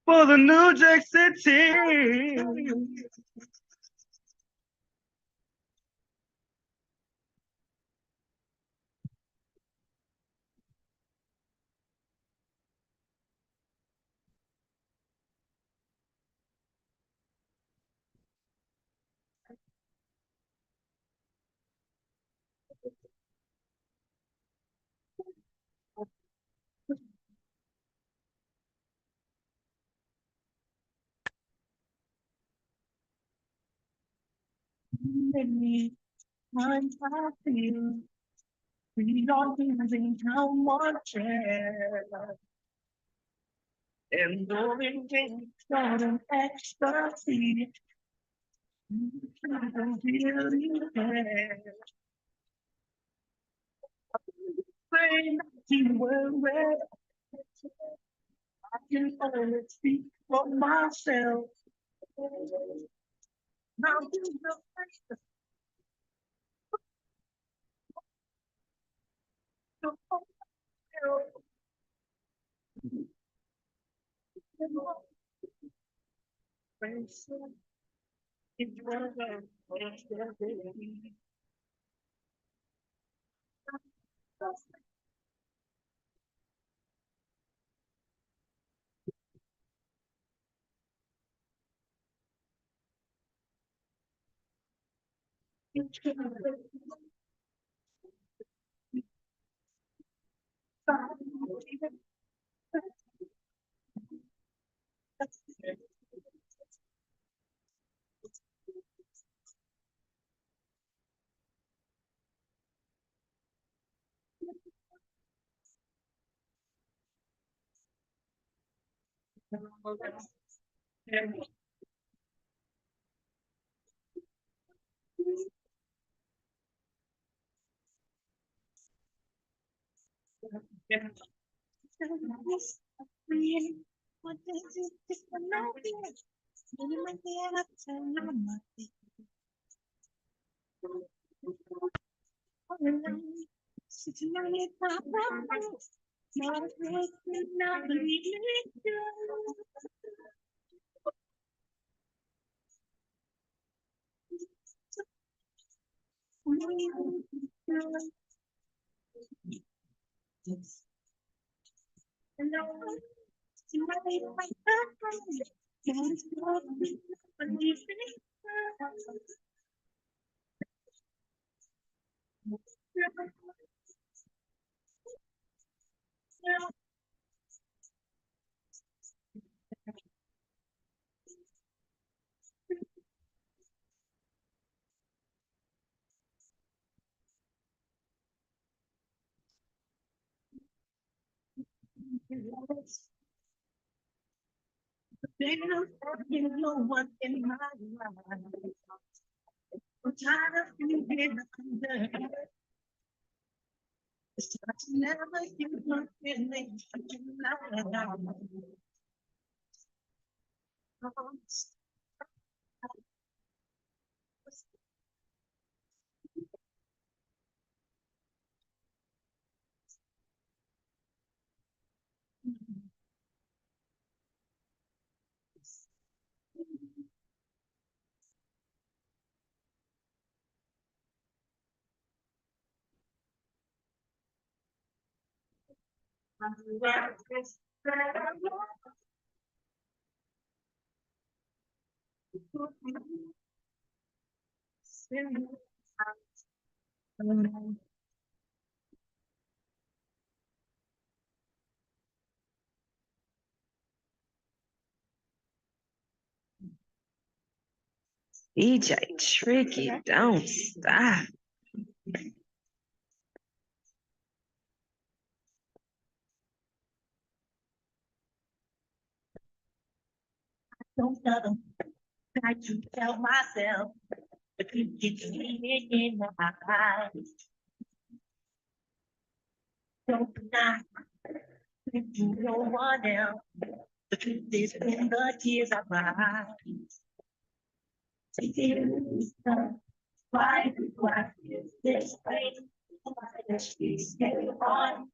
For the New Jack City. I'm happy. We are losing how much and going things got an ecstasy. I don't really care. Saying that you were red. I can only speak for myself. Now you know it was what is it? It's the nothing. You might be able to tell you nothing. Sitting on your top of not make me not believe you. Hello, you might be my husband. Can't stop me, believe me. There's no one in my life. I'm tired of being under. It's never you my feelings. DJ Tricky, don't stop. Don't know. Try to tell myself, but you can see it in my eyes. Don't deny that you no one else. The truth is in the tears of my eyes. Take it, why do I feel this place. Stay on.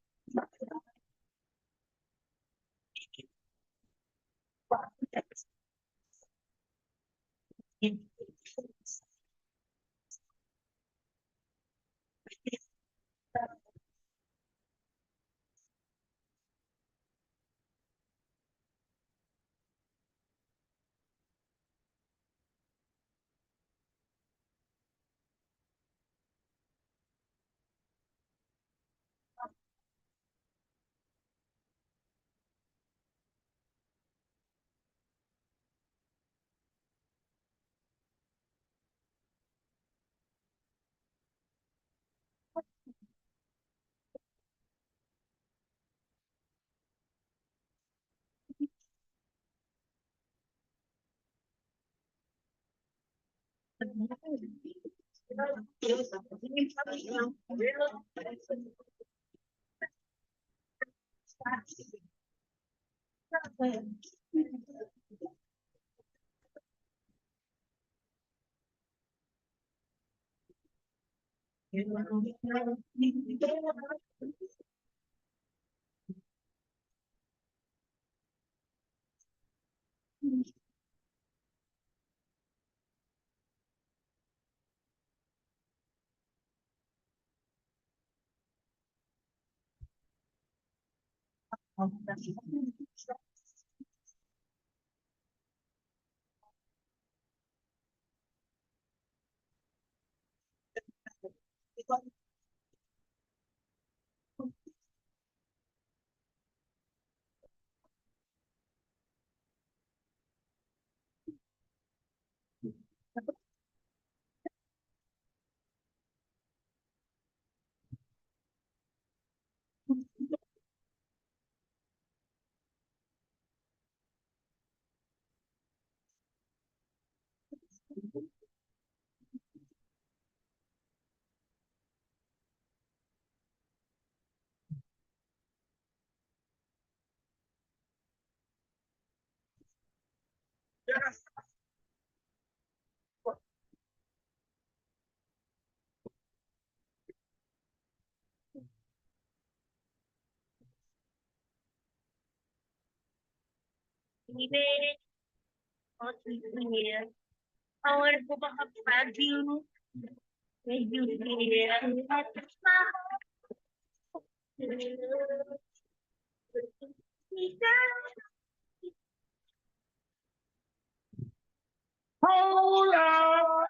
I want to go back to you. When you hear my hold on.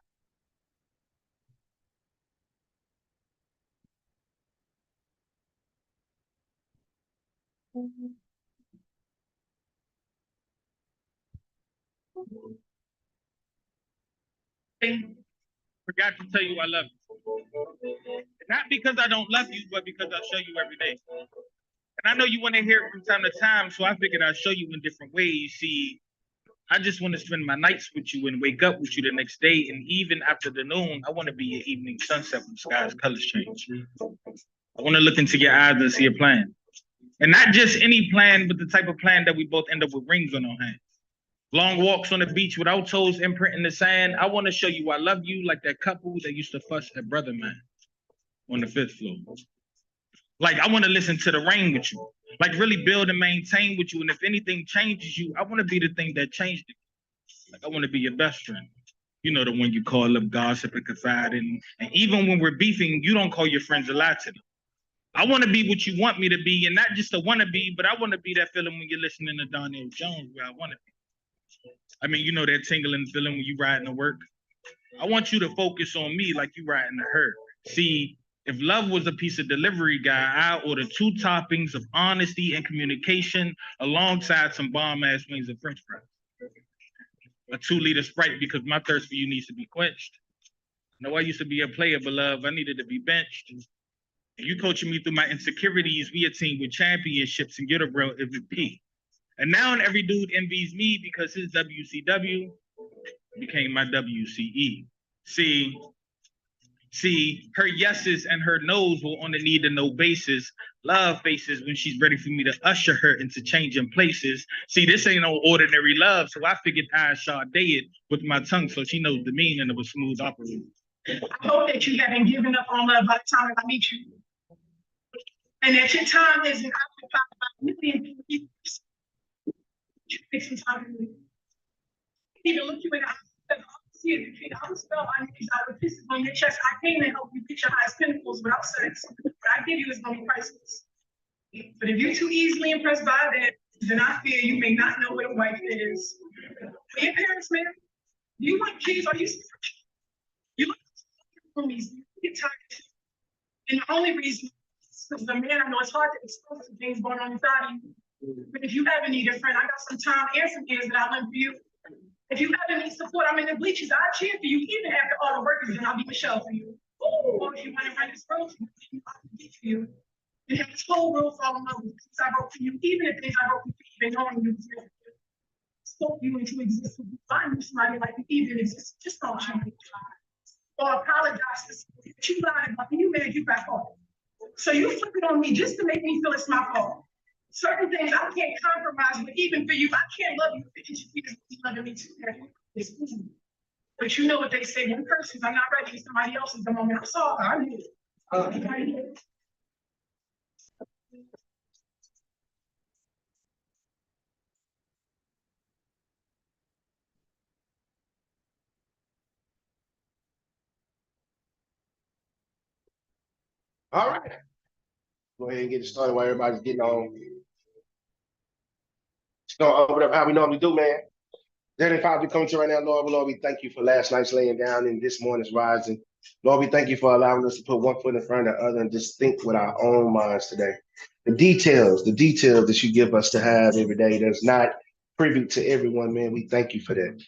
Forgot to tell you I love you. Not because I don't love you, but because I show you every day. And I know you want to hear it from time to time, so I figured I'd show you in different ways. See, I just want to spend my nights with you and wake up with you the next day. And even after the noon, I want to be your evening sunset when the sky's colors change. I want to look into your eyes and see a plan. And not just any plan, but the type of plan that we both end up with rings on our hands. Long walks on the beach without toes imprinting the sand. I want to show you I love you like that couple that used to fuss at Brother Man on the 5th floor. Like, I want to listen to the rain with you. Like, really build and maintain with you. And if anything changes you, I want to be the thing that changed it. Like, I want to be your best friend. You know, the one you call up, gossip, and confide in. And even when we're beefing, you don't call your friends a lie to them. I want to be what you want me to be, and not just a wannabe, but I want to be that feeling when you're listening to Donnell Jones, where I want to be. I mean, you know that tingling feeling when you riding to work. I want you to focus on me like you riding to her. See, if love was a piece of delivery guy, I order 2 toppings of honesty and communication alongside some bomb-ass wings of French fries. A 2-liter Sprite because my thirst for you needs to be quenched. No, I used to be a player, beloved. I needed to be benched. And you coaching me through my insecurities. We a team with championships, and you're the real MVP. And now every dude envies me because his WCW became my WCE. See, her yeses and her nos will on the need to know basis. Love faces when she's ready for me to usher her into changing places. See, this ain't no ordinary love, so I figured I'd Sade it with my tongue so she knows the meaning of a smooth operator. I hope that you haven't given up on love by the time I meet you. And that your time isn't occupied by million people. You take some time to even look you in the eyes. See it, if I was spell on these out with pieces on your chest, I came to help you reach your highest pinnacles without sex. What I give you is going to be priceless. But if you're too easily impressed by that, then I fear you may not know what a wife is. For your parents, man, do you want kids? Are you look for me? You get tired. And the only reason is because the man, I know it's hard to expose some things going on inside of you. But if you ever need a friend, I got some time and some ears that I lend for you. If you ever need support, I'm in the bleachers. I cheer for you, even after all the work is done. I'll be Michelle for you. Or if you want to run this road, I'll be for you. And have this whole world fall in love with things I wrote for you, even if things I wrote for you, even knowing you spoke you into existence. Find you somebody like you even exist. Just don't change. Or apologize to somebody that you lied about and you mad you back off. So you flip it on me just to make me feel it's my fault. Certain things I can't compromise with, even for you. I can't love you 50 years you loving me too. But you know what they say, when persons are not ready, somebody else is the moment I saw her. I knew it. All right. Go ahead and get it started while everybody's getting on. Just gonna open up how we normally do, man. Heavenly Father, we come to you right now, Lord, we thank you for last night's laying down and this morning's rising. Lord, we thank you for allowing us to put one foot in front of the other and just think with our own minds today. The details that you give us to have every day that's not privy to everyone, man. We thank you for that.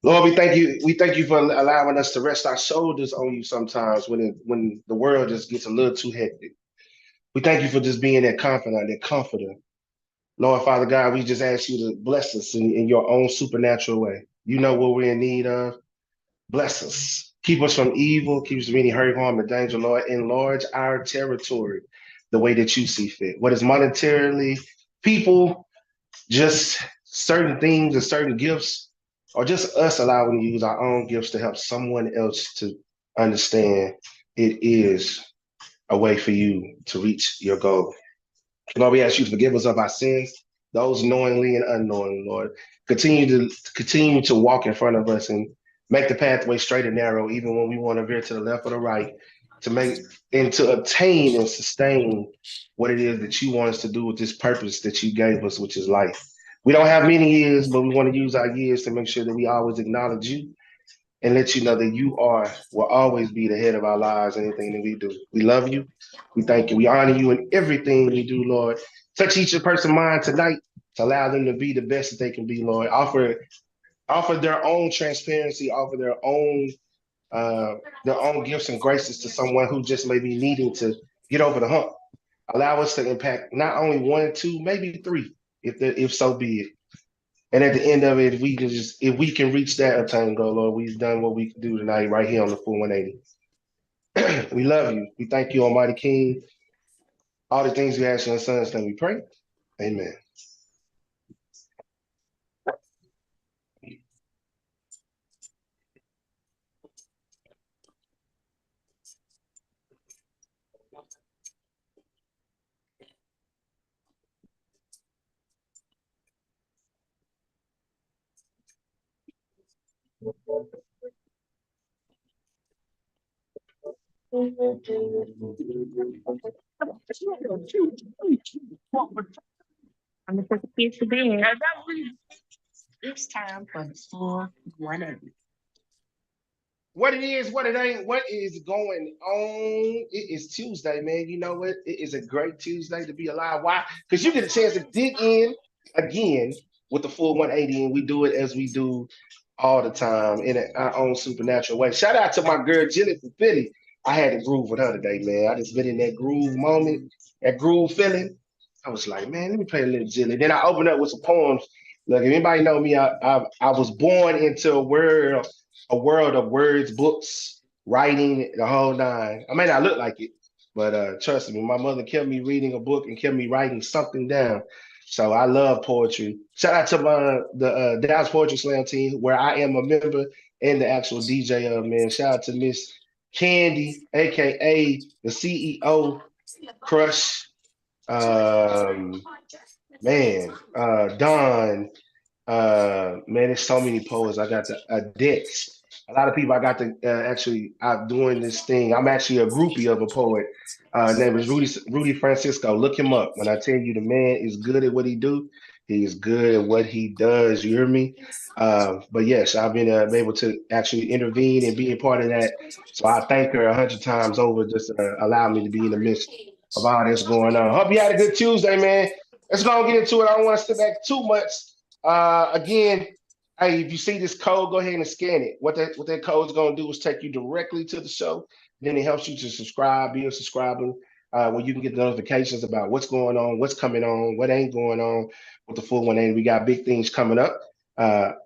Lord, we thank you. We thank you for allowing us to rest our shoulders on you sometimes when the world just gets a little too hectic. We thank you for just being that confidant, that comforter. Lord, Father God, we just ask you to bless us in your own supernatural way. You know what we're in need of. Bless us. Keep us from evil. Keep us from any hurt, harm, or danger, Lord. Enlarge our territory the way that you see fit. What is monetarily, people, just certain things and certain gifts, or just us allowing to use our own gifts to help someone else to understand it is a way for you to reach your goal. Lord, we ask you to forgive us of our sins, those knowingly and unknowingly, Lord. Continue to walk in front of us and make the pathway straight and narrow, even when we want to veer to the left or the right, to make and to obtain and sustain what it is that you want us to do with this purpose that you gave us, which is life. We don't have many years, but we want to use our years to make sure that we always acknowledge you and let you know that you will always be the head of our lives, anything that we do. We love you. We thank you. We honor you in everything we do, Lord. Touch each person's mind tonight to allow them to be the best that they can be, Lord. Offer their own transparency, offer their own gifts and graces to someone who just may be needing to get over the hump. Allow us to impact not only one, two, maybe three, if so be it. And at the end of it, if we can reach that obtain goal, Lord, we've done what we can do tonight right here on the full 180. We love you. We thank you, Almighty King. All the things we ask in your son's name we pray. Amen. I'm gonna put the kids to bed. It's time for the 418. What it is, what it ain't, what is going on? It is Tuesday, man. You know what? It is a great Tuesday to be alive. Why? Because you get a chance to dig in again with the full 180, and we do it as we do all the time in our own supernatural way. Shout out to my girl Jilly from Philly. I had to groove with her today, man. I just been in that groove moment, that groove feeling. I was like, man, let me play a little Jilly. Then I opened up with some poems. Look, if anybody know me, I was born into a world of words, books, writing, the whole nine. I may not look like it, but trust me, my mother kept me reading a book and kept me writing something down. So I love poetry. Shout out to the Dallas Poetry Slam team, where I am a member. and the actual DJ of, man. Shout out to Miss Candy, aka the CEO Crush. Man, Don, man, there's so many poets. I got the Dex. A lot of people I got to actually out doing this thing. I'm actually a groupie of a poet. Name is Rudy Francisco. Look him up. When I tell you the man is good at what he do, he is good at what he does. You hear me? But yes, I've been able to actually intervene and be a part of that. So I thank her 100 times over just allowing me to be in the midst of all this going on. Hope you had a good Tuesday, man. Let's go and get into it. I don't want to sit back too much. Again, hey, if you see this code, go ahead and scan it. What that code is going to do is take you directly to the show. Then it helps you to subscribe, be a subscriber, where you can get the notifications about what's going on, what's coming on, what ain't going on with the full 180. We got big things coming up,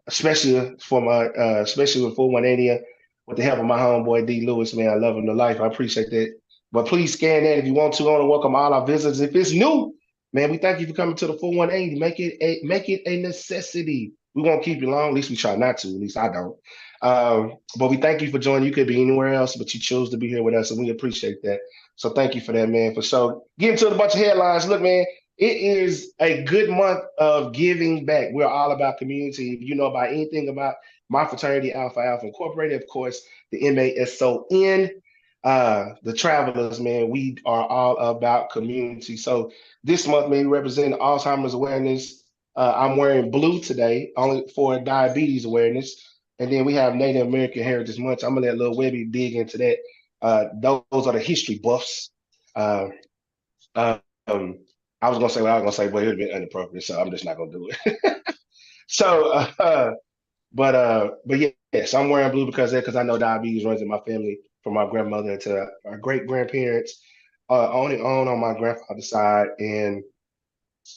especially with full 180 with the help of my homeboy D Lewis, man. I love him to life. I appreciate that. But please scan that if you want to. I want to welcome all our visitors. If it's new, man, we thank you for coming to the full 180. Make it a necessity. We won't keep you long. At least we try not to. At least I don't. But we thank you for joining. You could be anywhere else, but you chose to be here with us, and we appreciate that. So thank you for that, man. For sure. Getting to a bunch of headlines. Look, man, it is a good month of giving back. We're all about community. If you know about anything about my fraternity, Alpha Alpha Incorporated, of course, the MASON, the travelers, man, we are all about community. So this month, man, we represent Alzheimer's awareness. I'm wearing blue today, only for diabetes awareness. And then we have Native American Heritage Month. I'm gonna let Lil Webby dig into that. Those are the history buffs. Uh, um, I was gonna say what I was gonna say, but it would have been inappropriate, so I'm just not gonna do it. So, but yes, I'm wearing blue because I know diabetes runs in my family from my grandmother to our great grandparents, on my grandfather's side, and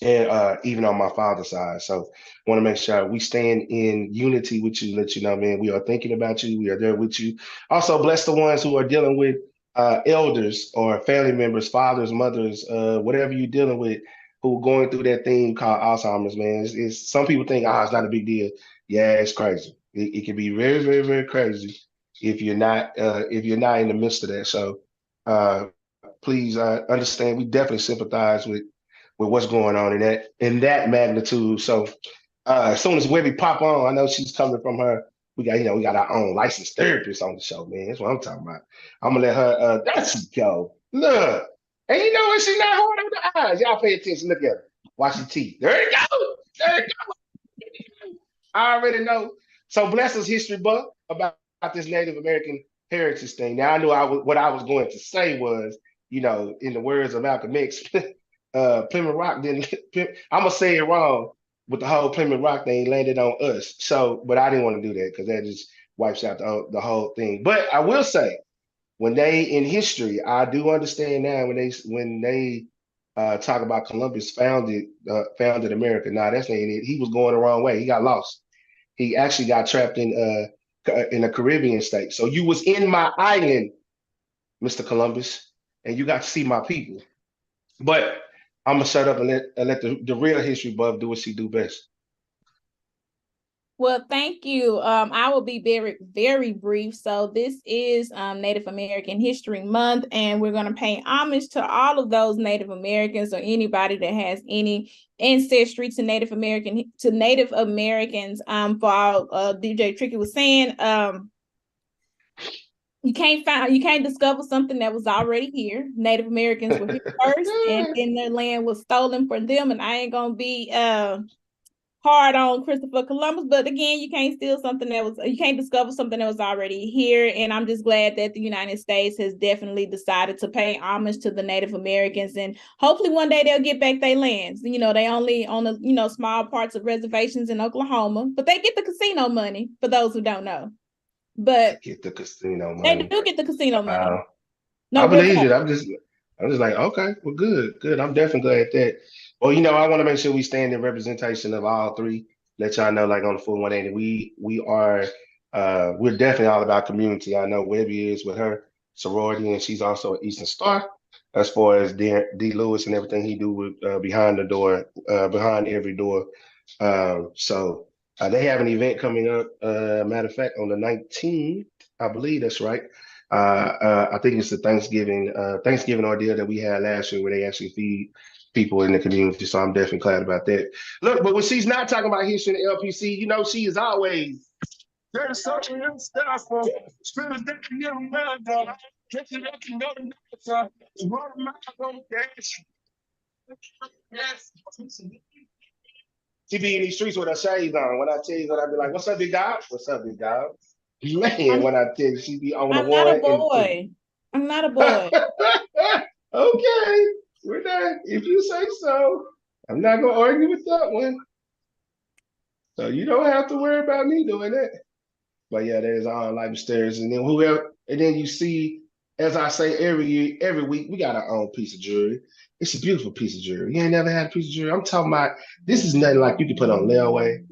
even on my father's side. So want to make sure we stand in unity with you, let you know, man, we are thinking about you. We are there with you. Also bless the ones who are dealing with elders or family members, fathers, mothers, whatever you're dealing with, who are going through that thing called Alzheimer's, man. It's some people think, it's not a big deal. Yeah, it's crazy. It can be very, very, very crazy if you're not in the midst of that. So please understand, we definitely sympathize with what's going on in that magnitude. So as soon as Webby pop on, I know she's coming from her. We got our own licensed therapist on the show, man. That's what I'm talking about. I'm gonna let her there she go. Look. And you know what? She's not hard on the eyes. Y'all pay attention. Look at her. Watch your teeth. There you go. There you go. I already know. So bless us, history buff, about this Native American heritage thing. Now I knew what I was going to say was, in the words of Malcolm X, Plymouth Rock didn't. I'm gonna say it wrong, but the whole Plymouth Rock thing landed on us. So, but I didn't want to do that because that just wipes out the whole thing. But I will say, when they in history, I do understand now when they talk about Columbus founded America. Nah, that's not it. He was going the wrong way. He got lost. He actually got trapped in a Caribbean state. So you was in my island, Mr. Columbus, and you got to see my people. But I'm gonna shut up and let the real history buff do what she do best. Well, thank you. I will be very, very brief. So this is Native American History Month, and we're going to pay homage to all of those Native Americans or anybody that has any ancestry to Native Americans. For all DJ Tricky was saying, you can't discover something that was already here. Native Americans were here first, and then their land was stolen from them. And I ain't gonna be hard on Christopher Columbus, but again, you can't discover something that was already here. And I'm just glad that the United States has definitely decided to pay homage to the Native Americans, and hopefully one day they'll get back their lands. They only on the small parts of reservations in Oklahoma, but they get the casino money, for those who don't know. But get the casino they money. do get the casino money. I believe it. I'm just like, okay, well, good. I'm definitely glad at that. Well, I want to make sure we stand in representation of all three. Let y'all know, like on the full 180, we're definitely all about community. I know Webby is with her sorority, and she's also an Eastern Star. As far as D Lewis and everything he do with behind the door, behind every door. So They have an event coming up. Matter of fact, on the 19th, I believe that's right. I think it's the Thanksgiving ordeal that we had last year, where they actually feed people in the community. So I'm definitely glad about that. Look, but when she's not talking about history in the LPC, you know, she is always. There's something else that I for spirit that can never melt. Get it up and go to the What am I gonna dance? Yes. She be in these streets with her shades on. When I tell you that, I be like, "What's up, big dog? What's up, big dog?" Man, when I tell you, she be on the I'm not a one and two. boy. I'm not a boy. Okay, we're done. If you say so, I'm not gonna argue with that one. So you don't have to worry about me doing that. But yeah, there's all life stairs, and then whoever, and then you see, as I say every week, we got our own piece of jewelry. It's a beautiful piece of jewelry. You ain't never had a piece of jewelry. I'm talking about this is nothing like you can put on layaway.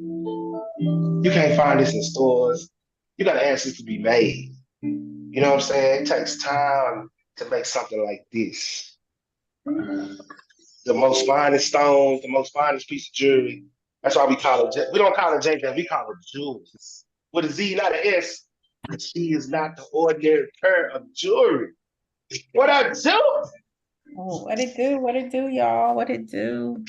You can't find this in stores. You gotta ask it to be made. You know what I'm saying? It takes time to make something like this. The most finest stones, the most finest piece of jewelry. That's why we call it. We don't call it JJ. We call it jewels with a Z, not an S. But she is not the ordinary pair of jewelry. What I do? Oh, what it do? What it do, y'all? What it do?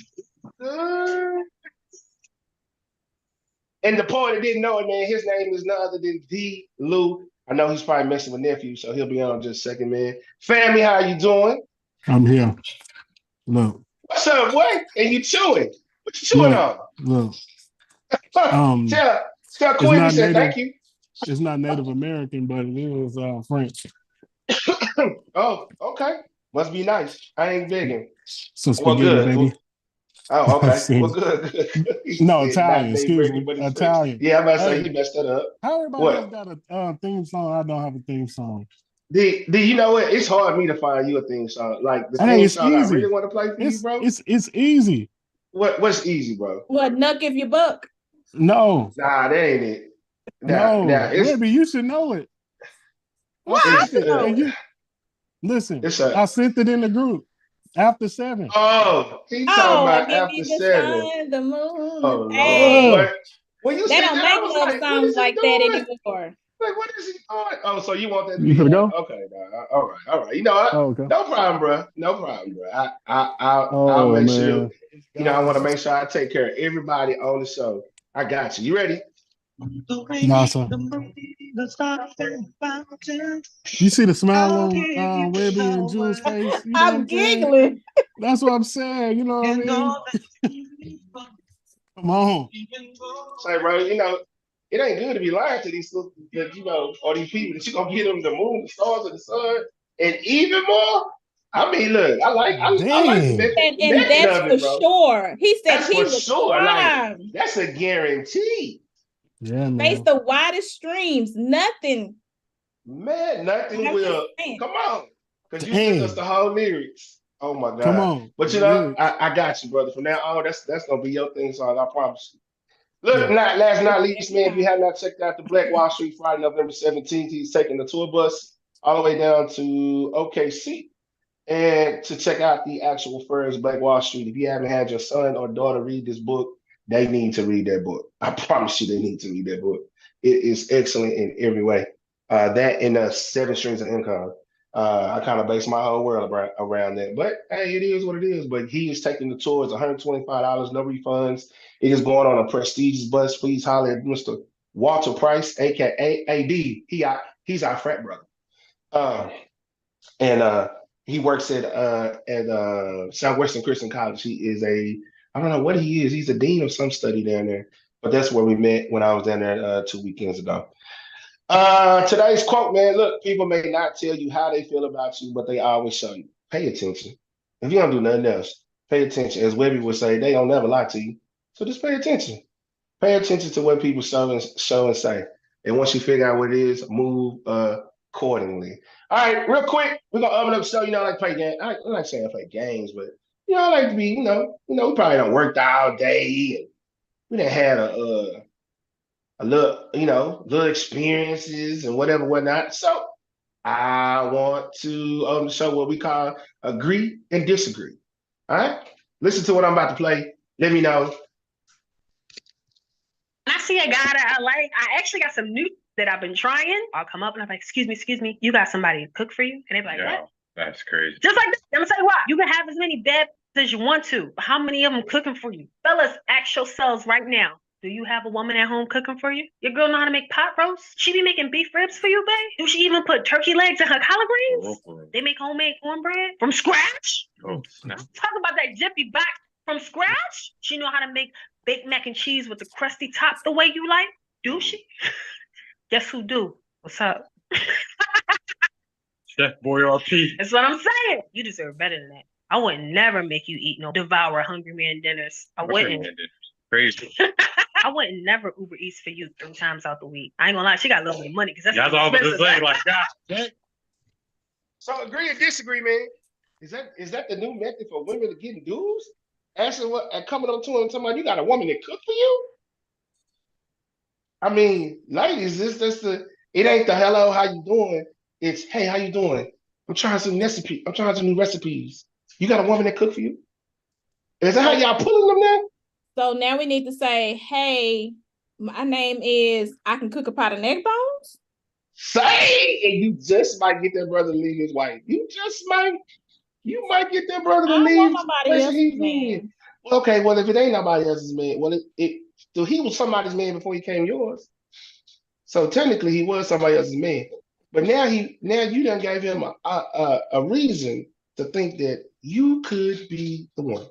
And the poet that didn't know it, man, his name is none other than D. Lou. I know he's probably messing with nephew, so he'll be on in just a second, man. Family, how you doing? I'm here. Look, What's up, boy? And you chewing? What you chewing on? look. Tell It's Quinn we not said native. thank you. It's not Native American, but it is French. Oh, okay. Must be nice. I ained begging. Some Well, spaghetti, good. baby. Oh, okay. Well, good. He No, said not Italian. Dave Breaking, Breaking, me. but it's French. Italian. Yeah, I'm about to say Hey, he messed that up. how everybody else What? got a theme song? I don't have a theme song. You know what? It's hard for me to find you a theme song. Like the Hey, theme it's song I really easy. want to play for you, bro. It's easy. What's easy, bro? What, Nuck if you buck? No, Nah, that ain't it. Nah, no, Webby, you should know it. I Why I sent it's should it, know and it? you listen. it's I a sent it in the group after 7. he talking Oh, I about give after you the 7. sun, the moon, Oh the Lord, Uh, hey. what? When you They said don't that, I make was love like, what songs is he like that doing? anymore. Like, what is he doing? Oh, so you want that to you be gonna go? okay? Nah, all right. You know what? Oh, okay. No problem, bro. No problem, bro. I'll Oh make sure. man. You know, I want to make sure I take care of everybody on the show. I got you. You ready? Nah, sir. You see the smile on Webby and Jules' face? You know what I'm I'm saying? giggling. That's what I'm saying. You know what I mean? Come on. Say, bro. You know, it ain't good to be lying to these little, you know, or these people that you gonna get them the moon, the stars, and the sun, and even more. I mean, look, I like the Dang. And method that's of for it, bro. sure. He said That's he for was sure. Like trying. that's a guarantee. Yeah, Face man. the widest streams. Nothing. Man, nothing I'm just will. saying. Come on, because you sent us Dang. the whole lyrics. Oh my Come God. on. But you know, Lyrics. I got you, brother. From now on, that's gonna be your thing song. I promise you. Look, Yeah. not last not least, Every man. If you time. have not checked out the Black Wall Street Friday, November 17th, he's taking the tour bus all the way down to OKC and to check out the actual first Black Wall Street. If you haven't had your son or daughter read this book, they need to read that book. I promise you, they need to read that book. It is excellent in every way. That and the seven streams of income. I kind of base my whole world around that. But hey, it is what it is. But he is taking the tour. It's $125, no refunds. It is going on a prestigious bus. Please holler at Mr. Walter Price, aka AD. He's our frat brother. Um, and he works at Southwestern Christian College. He is I don't know what he is. He's a dean of some study down there. But that's where we met when I was down there 2 weekends ago. Today's quote, man. Look, people may not tell you how they feel about you, but they always show you. Pay attention. If you don't do nothing else, pay attention. As Webby would say, they don't never lie to you. So just pay attention. Pay attention to what people show and say. And once you figure out what it is, move accordingly. All right, real quick, we're gonna open up the show. You know, I like to play games. I'm not saying I play games, but I like to be, we probably don't worked all day and we done had a little, little experiences and whatnot. So I want to open the show what we call agree and disagree. All right, listen to what I'm about to play. Let me know. I see see a guy that I like, I actually got some new that I've been trying. I'll come up and I'm like, excuse me, you got somebody to cook for you? And they be like, what? That's crazy. Just like that. I'm gonna tell you why. You can have as many bad as you want to, but how many of them cooking for you? Fellas, ask yourselves right now. Do you have a woman at home cooking for you? Your girl know how to make pot roast? She be making beef ribs for you, babe? Do she even put turkey legs in her collard greens? They make homemade cornbread from scratch? Talk about that Jiffy box from scratch? She know how to make baked mac and cheese with the crusty top the way you like? Do she? Guess who do? What's up? Chef Boyardee. That's what I'm saying. You deserve better than that. I would never make you eat no devour hungry man dinners. I wouldn't. Crazy. I wouldn't never Uber Eats for you 3 times out the week. I ain't gonna lie, she got a little bit of money because that's Y'all all about to say like God. So agree or disagree, man. Is that the new method for women to getting dudes? Asking what and coming up to him and talking about you got a woman that cook for you? I mean, ladies, it ain't the hello, how you doing? It's hey, how you doing? I'm trying some new recipes. You got a woman that cook for you? Is that how y'all pulling them now? So now we need to say, hey, my name is, I can cook a pot of neck bones. Say, and you just might get that brother to leave his wife. You might get that brother to leave. I don't want nobody else's man. Okay, well, if it ain't nobody else's man, well, so he was somebody's man before he came yours. So technically, he was somebody else's man. But now you done gave him a reason to think that you could be the one.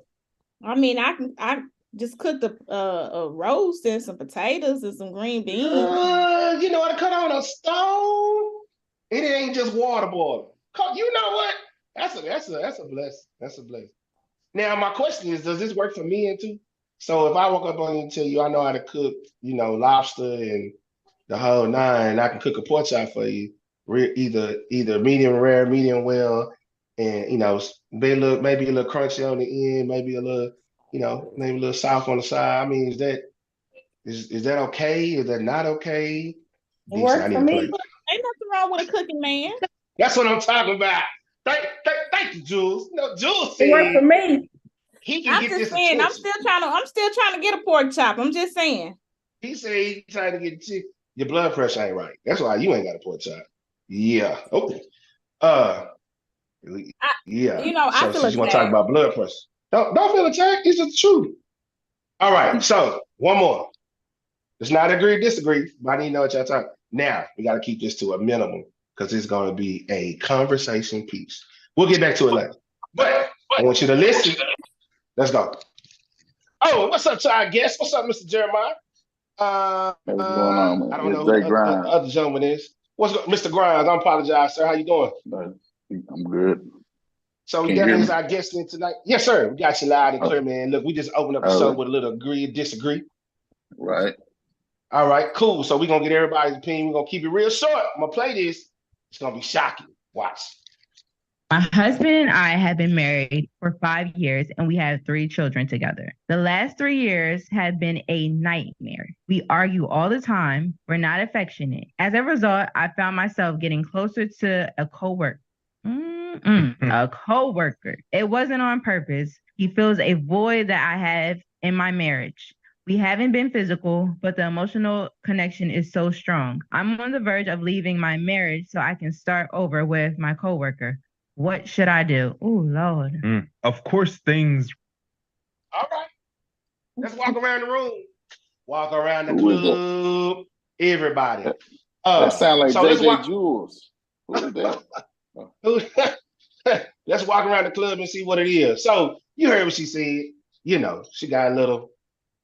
I mean, I just cooked a roast and some potatoes and some green beans. You know what? Cut on a stove. It ain't just water boiling. You know what? That's a blessing. That's a blessing. Now my question is, does this work for men too? So if I walk up on you and tell you I know how to cook, lobster and the whole nine, I can cook a pork chop for you, either medium rare, medium well, and maybe a little crunchy on the end, maybe a little, maybe a little soft on the side. I mean, is that okay? Is that not okay? Work for me. Ain't nothing wrong with a cooking man. That's what I'm talking about. Thank you, Jules. Jules said, It worked for me. He can I'm get just this saying, attention. I'm still trying to get a pork chop. I'm just saying. He said he's trying to get your blood pressure ain't right. That's why you ain't got a pork chop. Yeah. Okay. Yeah. I feel you want to talk about blood pressure? Don't feel attacked. It's just the truth. All right. So one more. Let's not agree or disagree, but I need to know what y'all talking. Now we got to keep this to a minimum because it's going to be a conversation piece. We'll get back to it later. But I want you to listen. Let's go. Oh, what's up, to our guest? What's up, Mr. Jeremiah? What's going on, man? I don't know who the other gentleman is. What's Mr. Grimes? I apologize, sir. How you doing? I'm good. So we definitely is our guest in tonight. Yes, sir. We got you loud and clear, man. Look, we just opened up the show with a little agree or disagree. Right. All right, cool. So we're gonna get everybody's opinion. We're gonna keep it real short. I'm gonna play this. It's gonna be shocking. Watch. My husband and I have been married for 5 years and we have 3 children together. The last 3 years have been a nightmare. We argue all the time. We're not affectionate. As a result, I found myself getting closer to a coworker. A coworker. It wasn't on purpose. He fills a void that I have in my marriage. We haven't been physical, but the emotional connection is so strong. I'm on the verge of leaving my marriage so I can start over with my coworker. What should I do? Oh, Lord. Of course, things. All right. Let's walk around the room. Walk around the club. Everybody. That sounds like so JJ Jules. Who is that? Let's walk around the club and see what it is. So you heard what she said. She got a little,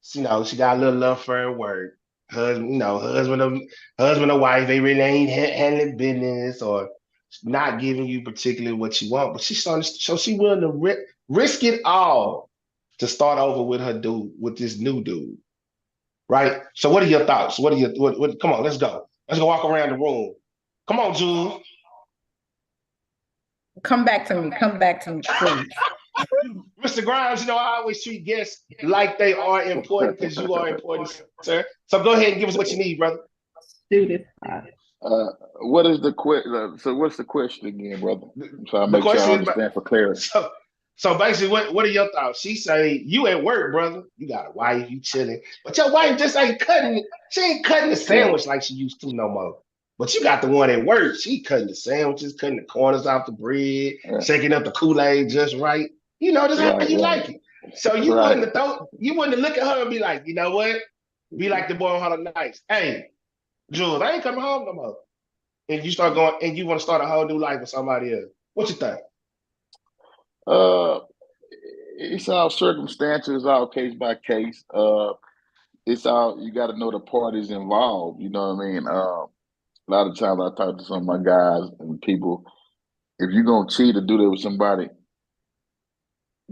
she got a little love for her work. Husband or wife, they really ain't handling business or not giving you particularly what you want, but she's starting to show she willing to risk it all to start over with this new dude, right? So what are your thoughts? What come on, let's go walk around the room. Come on, Jules. Come back to me, please. Mr. Grimes, I always treat guests like they are important because you are important, sir. So go ahead and give us what you need, brother. Do this. What is the question? So what's the question again, brother? I'm trying to make sure I understand for clarity. So basically, what are your thoughts? She say you at work, brother. You got a wife, you chilling, but your wife just ain't cutting. She ain't cutting the Right. sandwich like she used to no more. But you got the one at work. She cutting the sandwiches, cutting the corners off the bread, Right. shaking up the Kool-Aid just right. You know, just how Right. you Right. like it. So Right. you wouldn't look at her and be like, you know what? Be like the boy on Hollow Nights. Hey, Jules, I ain't coming home no more. And you start going, and you want to start a whole new life with somebody else. What you think? Uh, it's all circumstances, it's all case by case. It's all you got to know the parties involved. You know what I mean? A lot of times I talk to some of my guys and people. If you're gonna cheat or do that with somebody,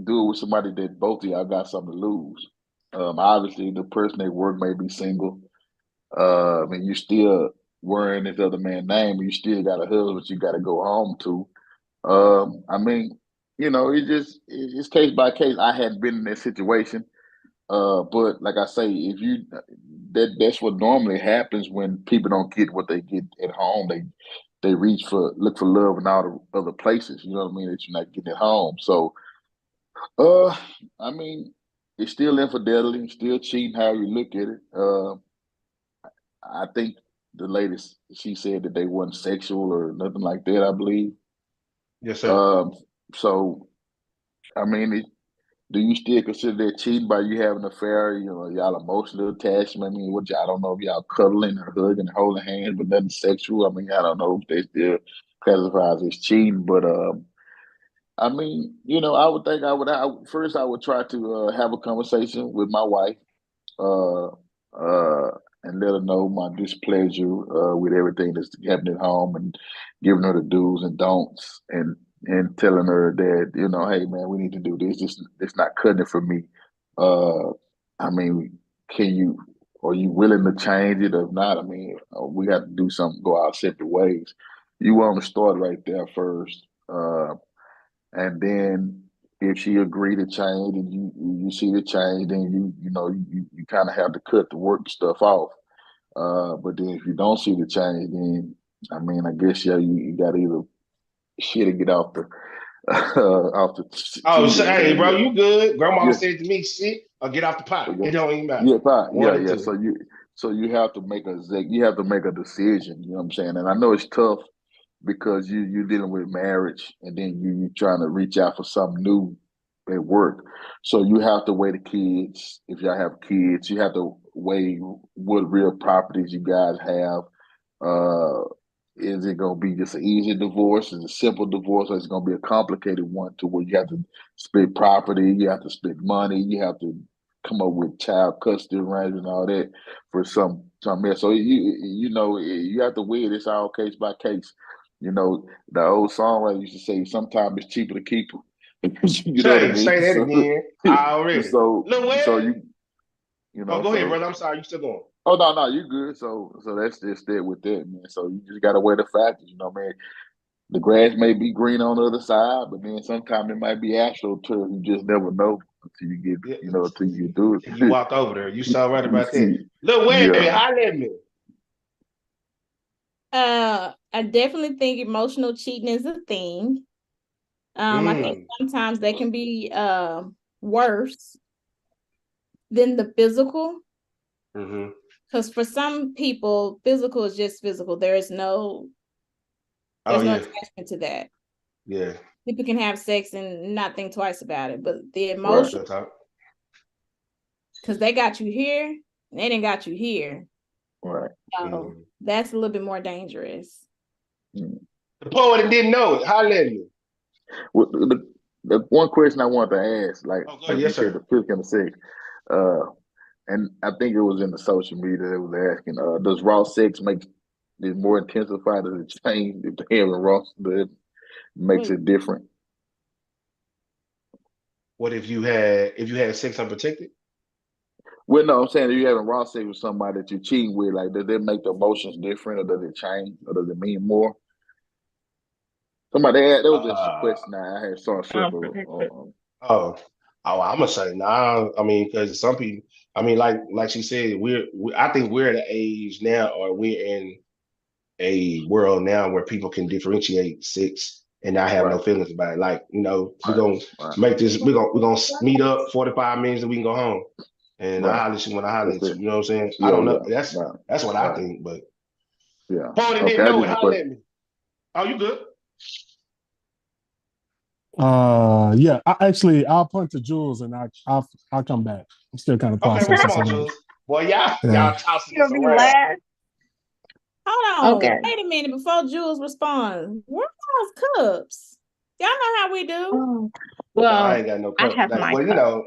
do it with somebody that both of y'all got something to lose. Obviously, the person at work may be single. And you still wearing this other man's name. You still got a husband you got to go home to. I mean, it's case by case. I hadn't been in that situation. But like I say, if you that's what normally happens when people don't get what they get at home. They look for love in all the other places. You know what I mean? That you're not getting at home. So, uh, I mean, it's still infidelity, still cheating. How you look at it. I think the latest she said that they wasn't sexual or nothing like that. I believe. Yes, sir. Um, so I mean, do you still consider that cheating by you having an affair? You know, y'all emotional attachment. I mean, I don't know if y'all cuddling or hugging, or holding hands, but nothing sexual. I mean, I don't know if they still classify as cheating, but I mean, I would think first I would try to have a conversation with my wife, uh, uh, and let her know my displeasure with everything that's happening at home, and giving her the do's and don'ts, and telling her that hey man, we need to do this. It's not cutting it for me. Uh, I mean, can you? Are you willing to change it? If not, I mean, we got to do something. Go our separate ways. You want to start right there first. And then if she agreed to change and you see the change, then you kind of have to cut the work stuff off. But then if you don't see the change, then I mean, I guess you got to either shit or get off the off the Oh, so, TV. hey, bro, Yeah, you good? Grandma yeah, said to me, "Sit or get off the pot." yeah, It don't even matter. yeah, fine. One Yeah, or yeah. two. So you have to make a decision. You know what I'm saying? And I know it's tough because you're dealing with marriage and then you trying to reach out for something new at work. So you have to weigh the kids. If y'all have kids, you have to weigh what real properties you guys have. Uh, is it gonna be just an easy divorce? Is it a simple divorce, or is it gonna be a complicated one to where you have to split property, you have to split money, you have to come up with child custody arrangements and all that for some else. So you have to weigh it. It's all case by case. The old songwriter used to say, "Sometimes it's cheaper to keep her." You know what I mean? Say that again. Already. So, Look, so what? you Oh, know, go ahead, so brother. I'm sorry. You still going? oh no, you good. So that's just it with that, man. So you just gotta weigh the factors, man. The grass may be green on the other side, but then sometimes it might be astroturf. You just never know until you get, Yeah. until you do You it. walk over there. You so right You about that. see, Look, wait, yeah, holler at me. I definitely think emotional cheating is a thing. I think sometimes they can be worse than the physical. Mm-hmm. Because for some people, physical is just physical. There's Oh no yeah, attachment to that. yeah. People can have sex and not think twice about it. But the right, emotion, because they got you here, and they didn't got you here. right. So that's a little bit more dangerous. Mm. The poet didn't know it. Holler at me. Well, the one question I wanted to ask, like Oh, go ahead. like you Yes, said, sir. the fifth and the sixth, and I think it was in the social media that was asking, does raw sex make it more intensified? Does it change if they having raw that makes Wait, it different? What if you had sex unprotected? Well, no, I'm saying if you're having raw sex with somebody that you're cheating with, like, does that make the emotions different, or does it change, or does it mean more? Somebody had that was just a Uh, question I had saw circle. oh, I'm gonna say nah. I mean, because some people, I mean, like she said, I think we're at an age now, or we're in a world now where people can differentiate sex and not have no Right. feelings about it. Like, we're Right. gonna Right. make this, we're gonna meet up 45 minutes and we can go home. And I Right. holler at you when I holler That's at you. it. You know what I'm saying? I Yeah. don't know. Yeah. Right. That's what I Right. think, but Yeah. Paul Okay. didn't I know it. just a Holler question. at me. Oh, you good? Yeah. I'll punt to Jules and I'll come back. I'm still kind of Okay, well, processing come on, something. Jules. Boy, y'all Yeah. tossing You'll this be around. last. Hold on. Okay. Wait a minute before Jules responds. Where are those cups? Y'all know how we do. Oh, No, I well, ain't got no I cup. have Like, my well, cup.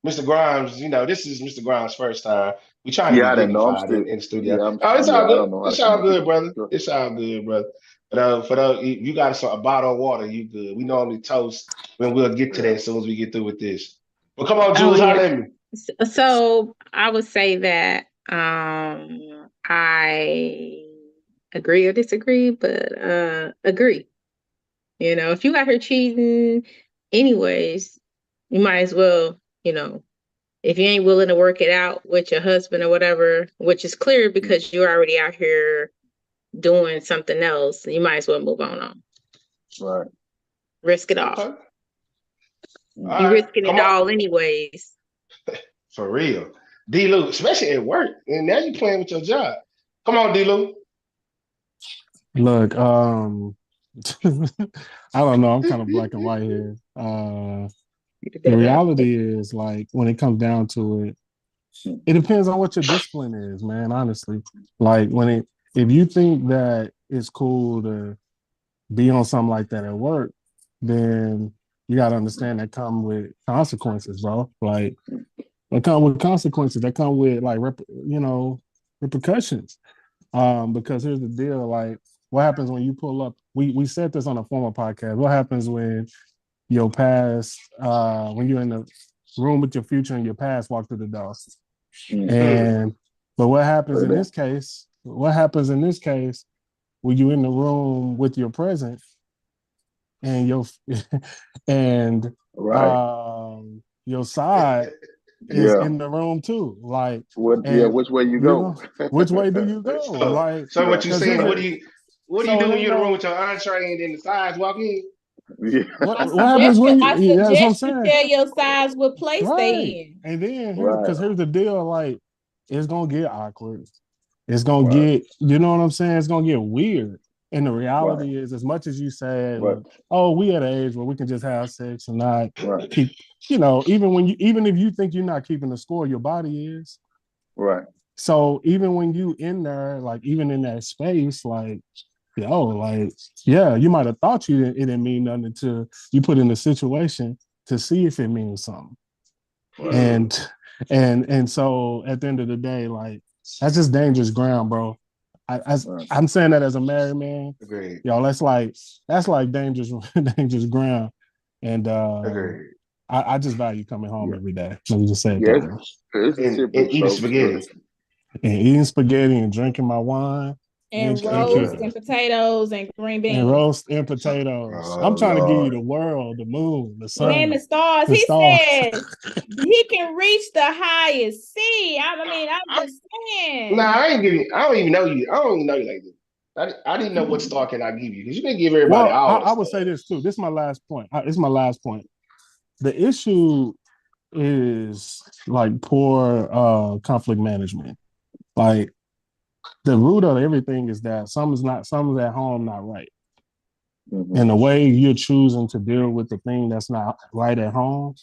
Mr. Grimes, this is Mr. Grimes' first time. We trying to Yeah, be I didn't know. I'm dignified still. in the studio. Yeah. Oh, it's all Yeah. I good. don't know how to It's all come good, up. brother. Sure. It's all good, brother. But for those, you got a bottle of water, you good. We normally toast when we'll get to that Yeah. as soon as we get through with this. But come on, Oh Jules, holler yeah. at me. So I would say that I agree or disagree, but agree. If you got her cheating anyways, you might as well, if you ain't willing to work it out with your husband or whatever, which is clear because you're already out here doing something else, you might as well move on. Right. Risk it all. Okay. All You right. risking Come it on. all anyways. For real. D-Lou, especially at work. And now you playing with your job. Come on, D-Lou. Look, I don't know. I'm kind of black and white here. The reality is, like, when it comes down to it, it depends on what your discipline is, man. Honestly, like if you think that it's cool to be on something like that at work, then you got to understand that come with consequences, bro. Like, they come with consequences. They come with like repercussions. Because here's the deal, like, what happens when you pull up? We said this on a former podcast. What happens when your past, when you're in the room with your future and your past walk through the door? And but what happens in this case? What happens in this case when you in the room with your present and and Right. your side is Yeah. in the room too? Like, What? Yeah. and Which way you you go? know, which way do you go? So, Like, so what Yeah. you because here's saying? What it. do you So do it when ain't you're in the room no. with your entree and then the sides walk in? Yeah. What happens when you? I Yeah, that's what I'm suggest you saying. tell your size what place they Right. in. And then Right. here's the deal, like, it's gonna get awkward. It's gonna Right. get, you know what I'm saying? It's gonna get weird. And the Right. reality is, as much as you say, Right. like, oh, we at an age where we can just have sex and not Right. keep, even if you think you're not keeping the score, your body is. Right. So even when you in there, like, even in that space, like, like, yeah, you might have thought it didn't mean nothing until you put in a situation to see if it means something. Right. And so at the end of the day, like, that's just dangerous ground, bro. Right. I'm saying that as a married man. Agreed. That's like dangerous dangerous ground. And Agreed. I just value coming home Yeah. every day. Let me just say it Yeah. that way. It's a And slippery eating slope. spaghetti. And eating spaghetti and drinking my wine And and roast kicking and potatoes and green and beans. roast and potatoes. I'm Oh trying to give you Lord. the world, the moon, the Right. Man, sun, the stars. the He stars. said he can reach the highest sea. I mean, I'm just Nah, saying. I don't even know you. I don't even know you like this. I didn't know what star can I give you because you didn't give everybody Well, all the I would say stars. this too. This is my last point. It's my last point. The issue is like poor conflict management. Like, the root of everything is that something's at home not right. Mm-hmm. And the way you're choosing to deal with the thing that's not right at home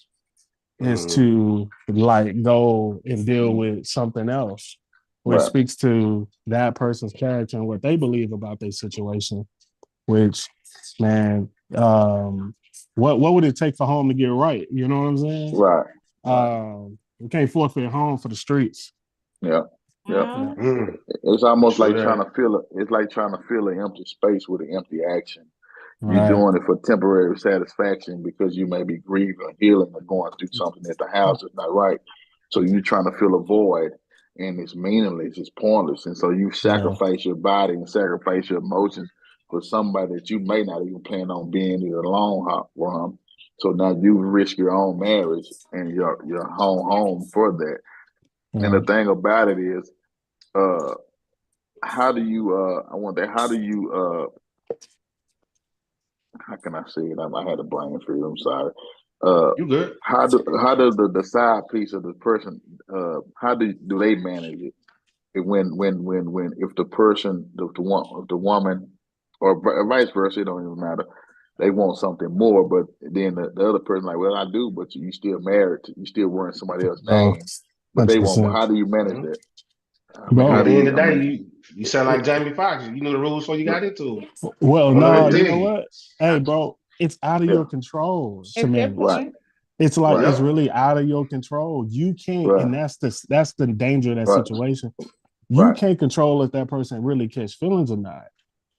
is to, like, go and deal with something else, which Right. speaks to that person's character and what they believe about their situation. Which, man, what would it take for home to get right? You know what I'm saying? Right. We can't forfeit home for the streets. Yeah. Yeah. Well, It's almost True like that. trying to fill it. It's like trying to fill an empty space with an empty action. You're Right. doing it for temporary satisfaction because you may be grieving or healing or going through something at the house that's not right. So you're trying to fill a void, and it's meaningless, it's pointless. And so you sacrifice your body and sacrifice your emotions for somebody that you may not even plan on being in the long run. So now you risk your own marriage and your home for that. And the thing about it is, how do you how can I say it? I had a brain freeze. I'm sorry. You good? How does the side piece of the person? How do they manage it? When if the person if the woman or vice versa, it don't even matter. They want something more, but then the other person like, well, I do, but you still married, you still wearing somebody else's Bro, name, but they want more. 100%. How do you manage Mhm. that? I mean, how Bro, At do the end you? of I the day, mean, you sound like Jamie Foxx. You knew the rules before you got into it. well, I don't know no, what to you tell know you. what? Hey, bro, it's out of yeah, your control to That's your manage. right, point. It's like right, it's Yep. really out of your control. You can't, right, and that's the danger of that right, situation. You right, can't control if that person really catch feelings or not.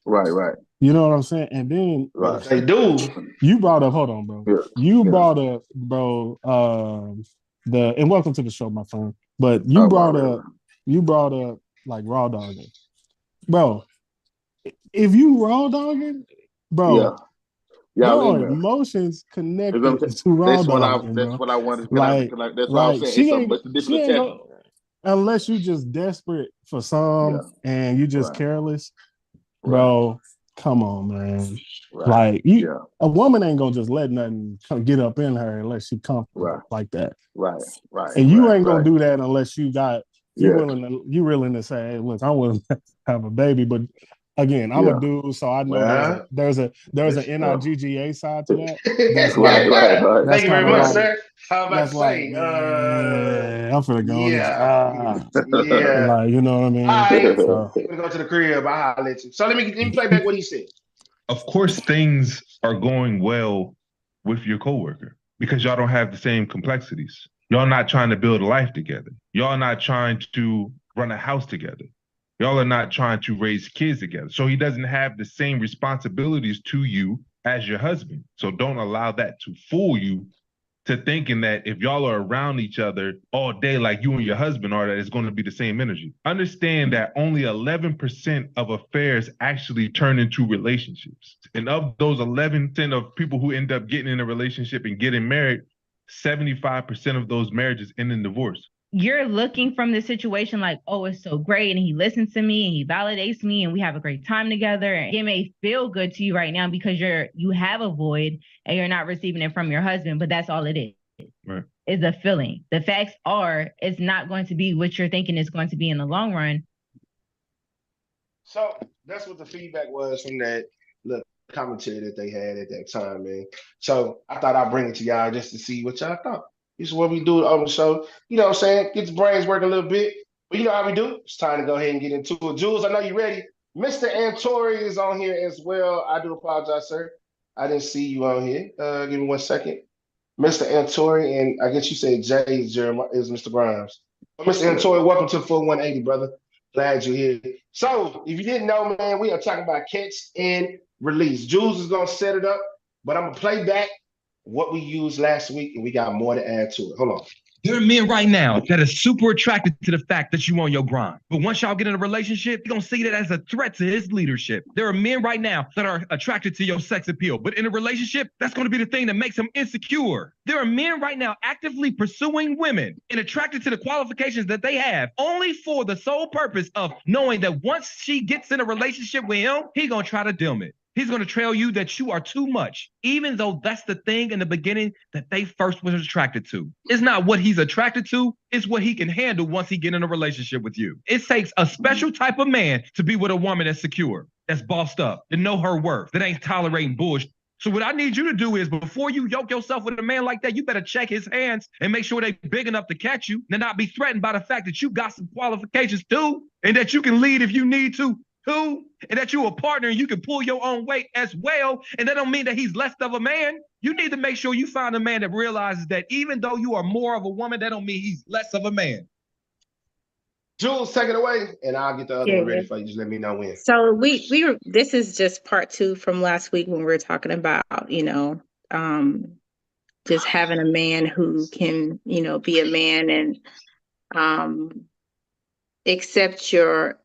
right, right, You know what I'm saying? And then But right. if they do, you brought up, hold on, bro. Yeah, You yeah. brought up, bro, and welcome to the show, my friend. But Oh my river. you brought up like raw dogging. Bro, if you raw dogging, Yeah, bro, y'all your in there. emotions You know what I'm connected saying? to raw dogging, That's bro. what I wanted. Like, That's what I was like saying. It's a she different ain't go attachment. unless you just desperate for some Yeah, and you just right, careless, right, bro. Come on, man. right. Like you, Yeah, a woman ain't gonna just let nothing get up in her unless she right, comfortable like that. right, right, And you right, ain't gonna right. do that unless Yeah, you willing to say, hey, look, I'm willing to have a baby. But again, I'm a yeah. dude, so I know well, there's an listen. Oh. NIGGA side to that. That's Right, like right, right. Thank that's you kind very of much, like sir. I was about to that's like, say, man, I'm finna go on this. yeah, yeah. Like, you know what I All mean? right, So I'm gonna go to the crib. I'll holler at you. So let me play back what he said. Of course, things are going well with your coworker because y'all don't have the same complexities. Y'all not trying to build a life together. Y'all not trying to run a house together. Y'all are not trying to raise kids together. So he doesn't have the same responsibilities to you as your husband. So don't allow that to fool you to thinking that if y'all are around each other all day like you and your husband are, that it's going to be the same energy. Understand that only 11% of affairs actually turn into relationships. And of those 11% of people who end up getting in a relationship and getting married, 75% of those marriages end in divorce. You're looking from the situation like, oh, it's so great. And he listens to me and he validates me and we have a great time together. And it may feel good to you right now because you have a void and you're not receiving it from your husband, but that's all it is. Right. Is a feeling. The facts are it's not going to be what you're thinking it's going to be in the long run. So that's what the feedback was from that look commentary that they had at that time, man. So I thought I'd bring it to y'all just to see what y'all thought. This is what we do on the show. You know what I'm saying? Get the brains working a little bit. But you know how we do? It's time to go ahead and get into it. Jules, I know you're ready. Mr. Antori is on here as well. I do apologize, sir. I didn't see you on here. Give me 1 second. Mr. Antori, and I guess you said Jay is Jeremiah is Mr. Grimes. Well, Mr. Antori, welcome to Full 180, brother. Glad you're here. So, if you didn't know, man, we are talking about catch and release. Jules is gonna set it up, but I'm gonna play back what we used last week, and we got more to add to it. Hold on. There are men right now that are super attracted to the fact that you on your grind. But once y'all get in a relationship, you're going to see that as a threat to his leadership. There are men right now that are attracted to your sex appeal. But in a relationship, that's going to be the thing that makes him insecure. There are men right now actively pursuing women and attracted to the qualifications that they have only for the sole purpose of knowing that once she gets in a relationship with him, he's going to try to dim it. He's going to tell you that you are too much, even though that's the thing in the beginning that they first was attracted to. It's not what he's attracted to, it's what he can handle once he get in a relationship with you. It takes a special type of man to be with a woman that's secure, that's bossed up, that know her worth, that ain't tolerating bullshit. So what I need you to do is before you yoke yourself with a man like that, you better check his hands and make sure they're big enough to catch you and not be threatened by the fact that you got some qualifications too and that you can lead if you need to. Too, and that you're a partner and you can pull your own weight as well. And that don't mean that he's less of a man. You need to make sure you find a man that realizes that even though you are more of a woman, that don't mean he's less of a man. Jules, take it away, and I'll get the other one Yeah. ready for you. Just let me know when. So we were this is just part 2 from last week when we were talking about, just having a man who can, be a man and accept you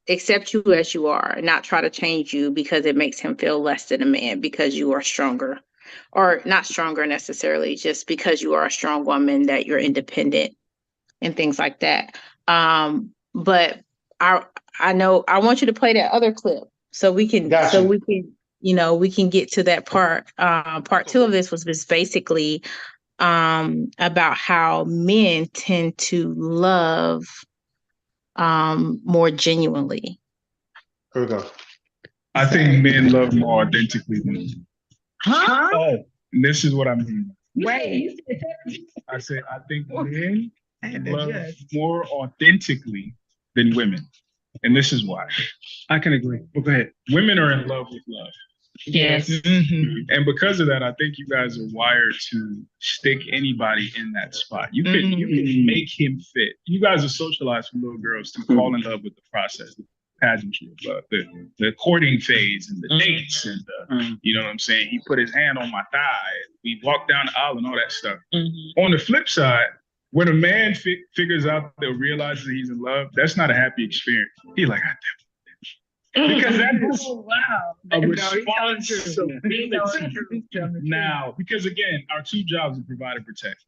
as you are, not try to change you because it makes him feel less than a man because you are stronger, or not stronger necessarily, just because you are a strong woman, that you're independent and things like that. But I know I want you to play that other clip so we can Got you. we can get to that part. Part two of this was just basically about how men tend to love more genuinely. Here we go. I think men love more authentically than women. Huh? Oh, and this is what I mean. Wait. I said I think men love more authentically than women. And this is why. I can agree. Well, go ahead. Women are in love with love. Yes. And because of that, I think you guys are wired to stick anybody in that spot. You can make him fit. You guys are socialized from little girls to fall in love with the process, the pageantry of love, the courting phase and the dates and the, you know what I'm saying? He put his hand on my thigh. We walked down the aisle and all that stuff. On the flip side, when a man figures out that realizes that he's in love, that's not a happy experience. He's like, because that is a response. Now, because again, our two jobs are provide and protect.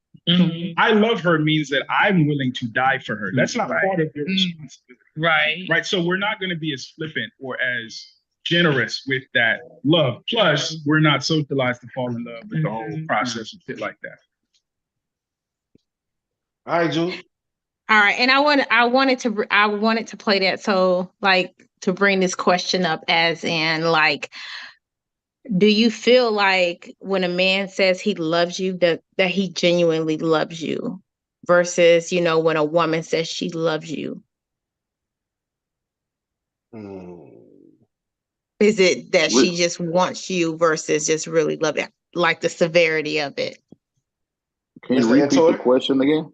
I love her means that I'm willing to die for her. That's not part of your responsibility. Right. So we're not going to be as flippant or as generous with that love. Plus, we're not socialized to fall in love with the whole process and shit like that. All right, Jules. All right, and I wanted to play that, so like to bring this question up as in like, do you feel like when a man says he loves you that he genuinely loves you versus when a woman says she loves you? Is it that she just wants you versus just really love it, like the severity of it? Can you repeat the question again?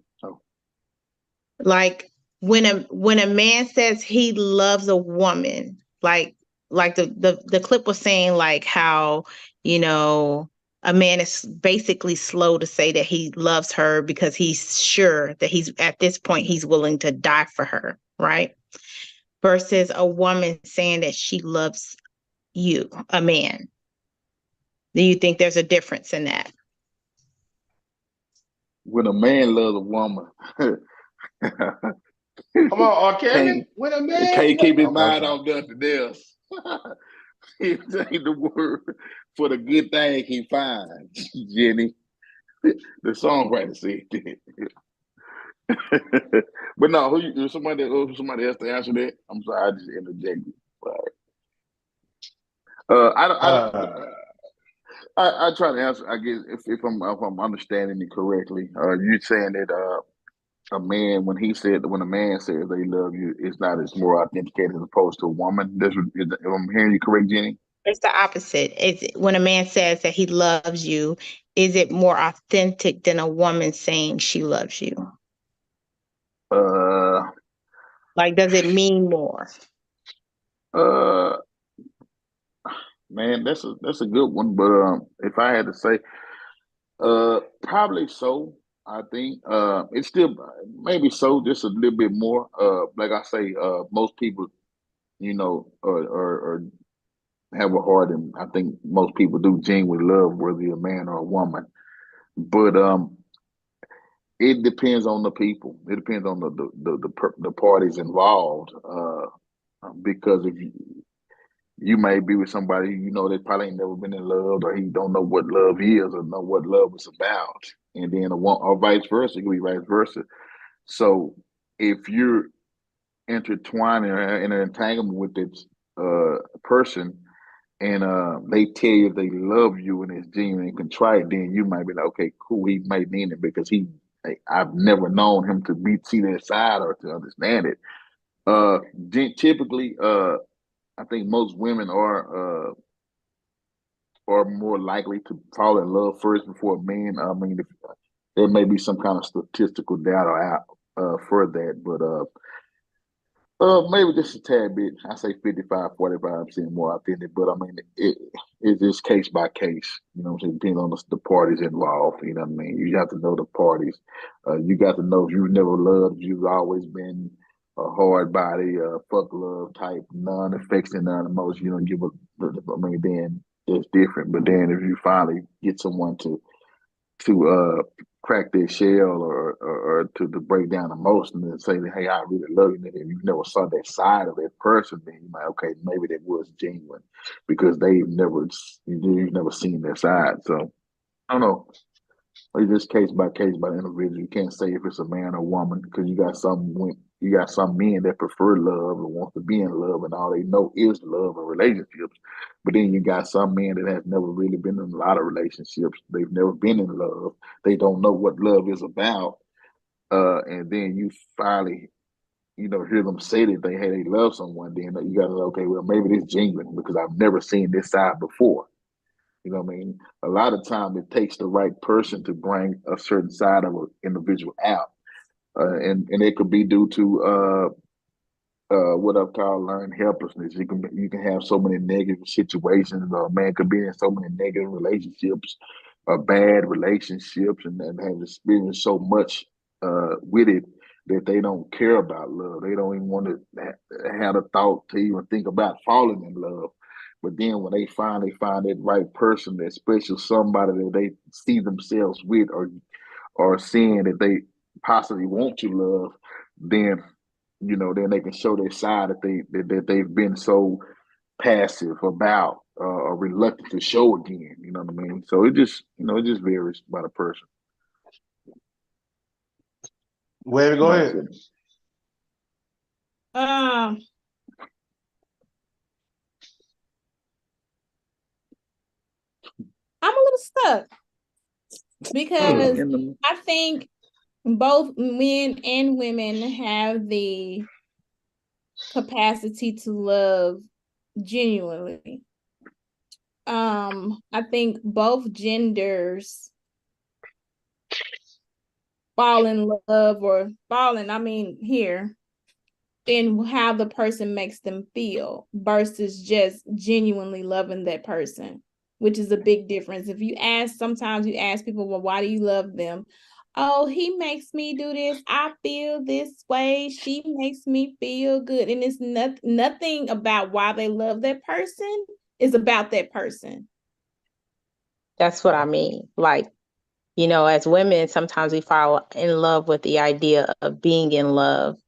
Like when a man says he loves a woman, like the clip was saying, like how a man is basically slow to say that he loves her because he's sure that he's at this point he's willing to die for her, right? Versus a woman saying that she loves you, a man. Do you think there's a difference in that? When a man loves a woman, come on, Kevin. When a man can't keep his mind on nothing else. It ain't the word for the good thing he finds, Jenny. The songwriter said that. But no, somebody else to answer that? I'm sorry, I just interjected. I try to answer. I guess if I'm understanding it correctly, you're saying that a man when a man says they love you, it's not as more authenticated as opposed to a woman. If I'm hearing you correct, Jenny? It's the opposite. It's when a man says that he loves you, is it more authentic than a woman saying she loves you? Like, does it mean more? Man, that's a good one. But if I had to say, probably so. I think it's still maybe so, just a little bit more. Like I say, most people, are have a heart, and I think most people do genuinely love whether you're a man or a woman. But it depends on the people. It depends on the parties involved. Because if you may be with somebody that probably ain't never been in love, or he don't know what love is or know what love is about, and then or vice versa, it could be vice versa. So if you're intertwined in an entanglement with this person, and they tell you they love you and it's genuine and contrite, then you might be like, okay, cool, he might mean it because I've never known him to see that side or to understand it. Typically, I think most women are more likely to fall in love first before men. I mean, there may be some kind of statistical data out for that, but maybe just a tad bit. I say 55-45% more authentic, but I mean, it's just case by case. You know what I'm saying? Depending on the parties involved. You know what I mean? You have to know the parties. You got to know if you've never loved, you've always been a hard body, fuck love type, non-affection, non-emotion. You don't give a. I mean, then it's different. But then if you finally get someone to crack their shell or to break down emotion and say that, hey, I really love you. And if you never saw that side of that person, then you might, okay, maybe that was genuine because you've never seen their side. So I don't know. It's just case by individual. You can't say if it's a man or woman because you got some men that prefer love and want to be in love and all they know is love and relationships. But then you got some men that have never really been in a lot of relationships. They've never been in love. They don't know what love is about. And then you finally, hear them say that they love someone. Then you gotta know, okay, well maybe this genuine because I've never seen this side before. You know what I mean? A lot of time it takes the right person to bring a certain side of an individual out. And it could be due to what I've called learned helplessness. You can have so many negative situations. A man could be in so many negative relationships, bad relationships, and have experienced so much with it that they don't care about love. They don't even want to have a thought to even think about falling in love. But then when they finally find that right person, that special somebody that they see themselves with, or seeing that they possibly want to love, then then they can show their side that they've been so passive about or reluctant to show again. You know what I mean? So it just varies by the person. Where go ahead. Um, I'm a little stuck because I think both men and women have the capacity to love genuinely. I think both genders fall in love or falling, in how the person makes them feel versus just genuinely loving that person, which is a big difference. Sometimes you ask people, well, why do you love them? Oh, he makes me do this. I feel this way. She makes me feel good. And it's nothing about why they love that person. It's about that person. That's what I mean. Like, as women, sometimes we fall in love with the idea of being in love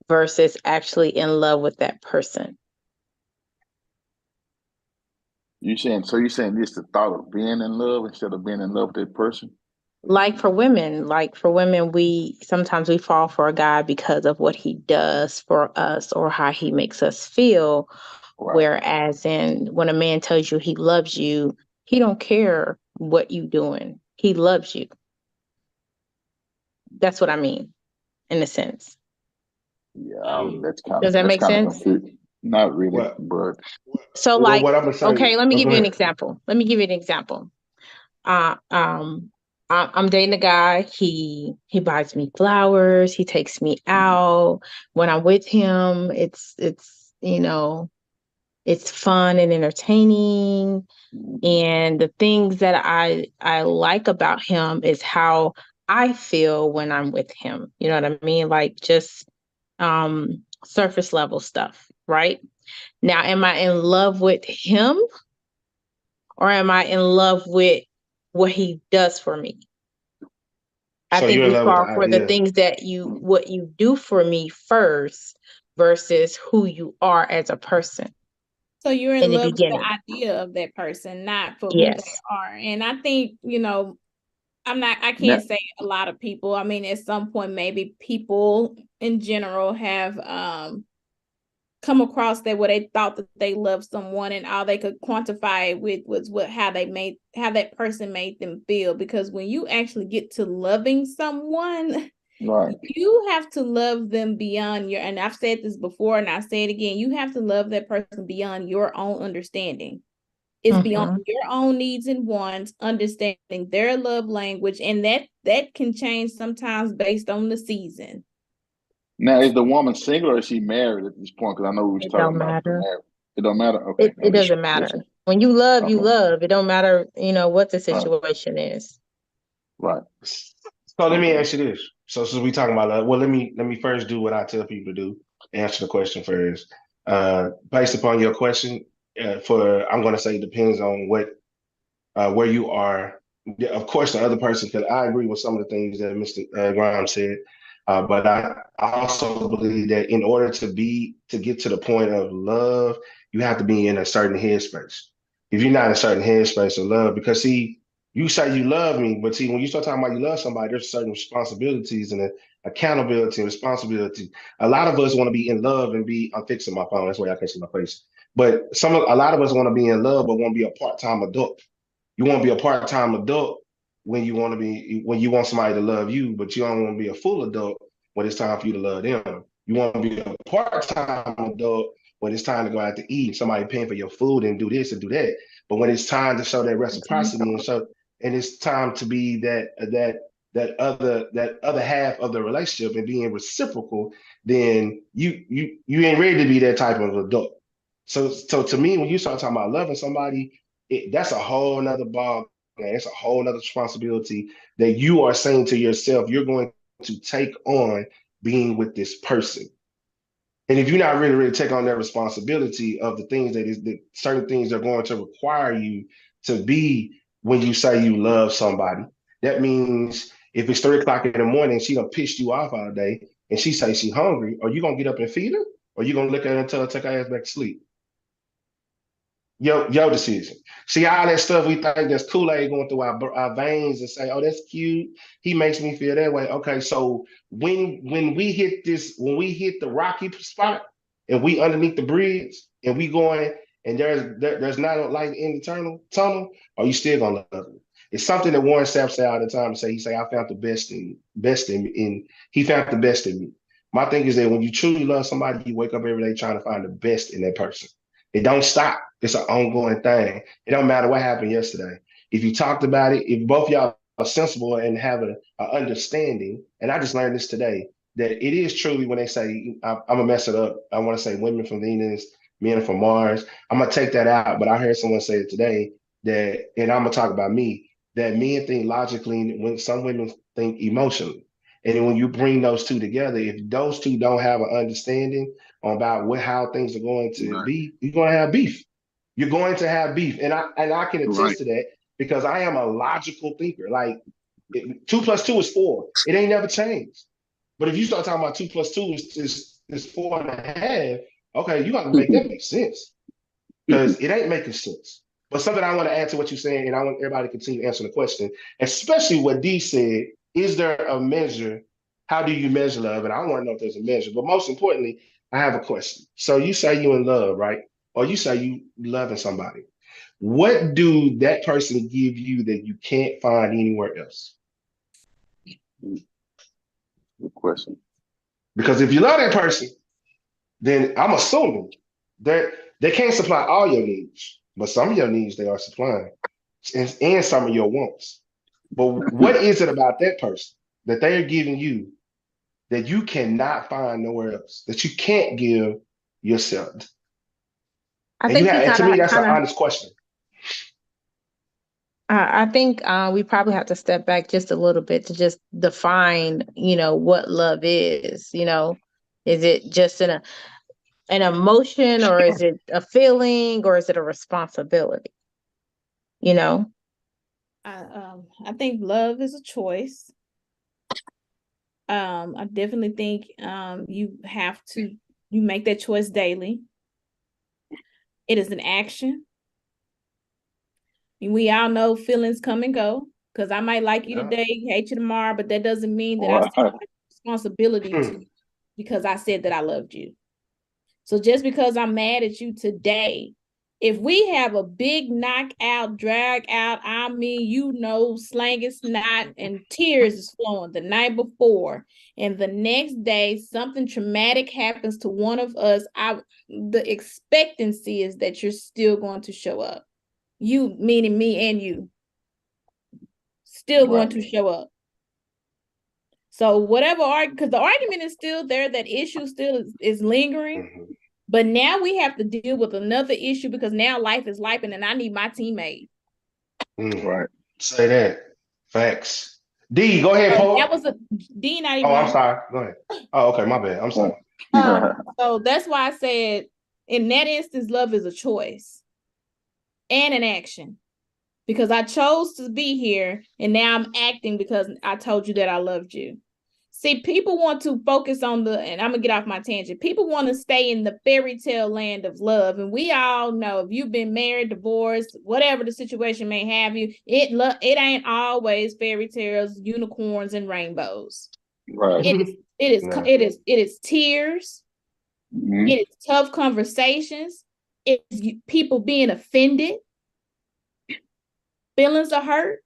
versus actually in love with that person. You're saying just the thought of being in love instead of being in love with that person? Like for women, we sometimes we fall for a guy because of what he does for us or how he makes us feel. Right. Whereas when a man tells you he loves you, he don't care what you doing. He loves you. That's what I mean, in a sense. Yeah, does that make sense? Not really, but so what I'm saying, okay, let me give you an example. I'm dating a guy. He buys me flowers. He takes me out. When I'm with him, it's it's fun and entertaining. And the things that I like about him is how I feel when I'm with him. You know what I mean? Like just surface level stuff, right? Now, am I in love with him or am I in love with what he does for me? I think we fall for the things that what you do for me first versus who you are as a person. So you're in love with the idea of that person, not for who they are. And I think, I can't say a lot of people. I mean, at some point, maybe people in general have come across that where they thought that they loved someone and all they could quantify it with was how that person made them feel. Because when you actually get to loving someone, right, you have to love them beyond and I've said this before and I say it again, you have to love that person beyond your own understanding. It's beyond your own needs and wants, understanding their love language, and that can change sometimes based on the season. Now, is the woman single or is she married at this point? Because I know we was talking about married. It don't matter. Okay, it doesn't matter. When you love, you love. It don't matter, what the situation is. Right. So let me ask you this. So since we talking about love, well, let me first do what I tell people to do. Answer the question first. Based upon your question, I'm going to say depends on where you are yeah, of course, the other person could. I agree with some of the things that Mr. Grimes said, but I also believe that in order to get to the point of love, you have to be in a certain headspace. If you're not in a certain headspace of love, because see, you say you love me, but see, when you start talking about you love somebody, there's certain responsibilities and accountability and responsibility. A lot of us want to be in love and be. I'm fixing my phone. That's why I can't see my face. But a lot of us want to be in love, but want to be a part-time adult. You want to be a part-time adult when you want somebody to love you, but you don't want to be a full adult when it's time for you to love them. You want to be a part-time adult when it's time to go out to eat, somebody paying for your food and do this and do that. But when it's time to show that reciprocity and it's time to be that other half of the relationship and being reciprocal, then you ain't ready to be that type of adult. So to me, when you start talking about loving somebody, that's a whole nother ball. It's a whole nother responsibility that you are saying to yourself, you're going to take on being with this person. And if you're not really take on that responsibility of the things that certain things are going to require you to be when you say you love somebody, that means if it's 3 o'clock in the morning, she done pissed you off all day and she say she hungry, are you gonna get up and feed her? Or you gonna look at her and tell her take her ass back to sleep? Your decision. See all that stuff we think that's Kool-Aid going through our veins and say, oh, that's cute. He makes me feel that way. Okay, so when we hit the rocky spot and we underneath the bridge and we going and there's not a light in the tunnel, are you still gonna love him? It's something that Warren Sapp say all the time. He say, I found the best in he found the best in me. My thing is that when you truly love somebody, you wake up every day trying to find the best in that person. It don't stop. It's an ongoing thing. It don't matter what happened yesterday. If you talked about it, if both y'all are sensible and have an understanding, and I just learned this today, that it is truly when they say, I'm gonna mess it up. I want to say women from Venus, men from Mars. I'm gonna take that out, but I heard someone say it today that, and I'm gonna talk about me, that men think logically when some women think emotionally. And then when you bring those two together, if those two don't have an understanding about how things are going to be, you're going to have beef. You're going to have beef, and I can attest to that because I am a logical thinker. Like 2 + 2 is 4. It ain't never changed. But if you start talking about 2 + 2 is 4.5, okay, you got to make that make sense because it ain't making sense. But something I want to add to what you're saying, and I want everybody to continue answering the question, especially what D said. Is there a measure? How do you measure love? And I want to know if there's a measure. But most importantly, I have a question. So you say you in love, right? Or you say you loving somebody. What do that person give you that you can't find anywhere else? Good question. Because if you love that person, then I'm assuming that they can't supply all your needs, but some of your needs they are supplying, and some of your wants. But what is it about that person that they are giving you that you cannot find nowhere else, that you can't give yourself? I And think you to me, that's an kind of. honest question. I think we probably have to step back just a little bit to just define, what love is. Is it just an emotion, or is it a feeling, or is it a responsibility? I think love is a choice. I definitely think you make that choice daily. It is an action. And we all know feelings come and go because I might like you today, hate you tomorrow, but that doesn't mean that I still have responsibility to because I said that I loved you. So just because I'm mad at you today, if we have a big knockout, drag out, slanging snot and tears is flowing the night before, and the next day something traumatic happens to one of us, the expectancy is that you're still going to show up. You, meaning me and you, still going to show up. So whatever, because the argument is still there, that issue still is lingering. Mm-hmm. But now we have to deal with another issue because now life is life and I need my teammate. Right. Say that. Facts. D, go ahead, Paul. That was D not even. Oh, I'm sorry. Go ahead. Oh, okay, my bad. I'm sorry. So that's why I said in that instance, love is a choice and an action. because I chose to be here, and now I'm acting because I told you that I loved you. See, people want to focus on and I'm gonna get off my tangent. People want to stay in the fairy tale land of love. And we all know if you've been married, divorced, whatever the situation may have you, it ain't always fairy tales, unicorns, and rainbows. Right. It is tears, Mhm. it is tough conversations, it's people being offended, feelings are hurt.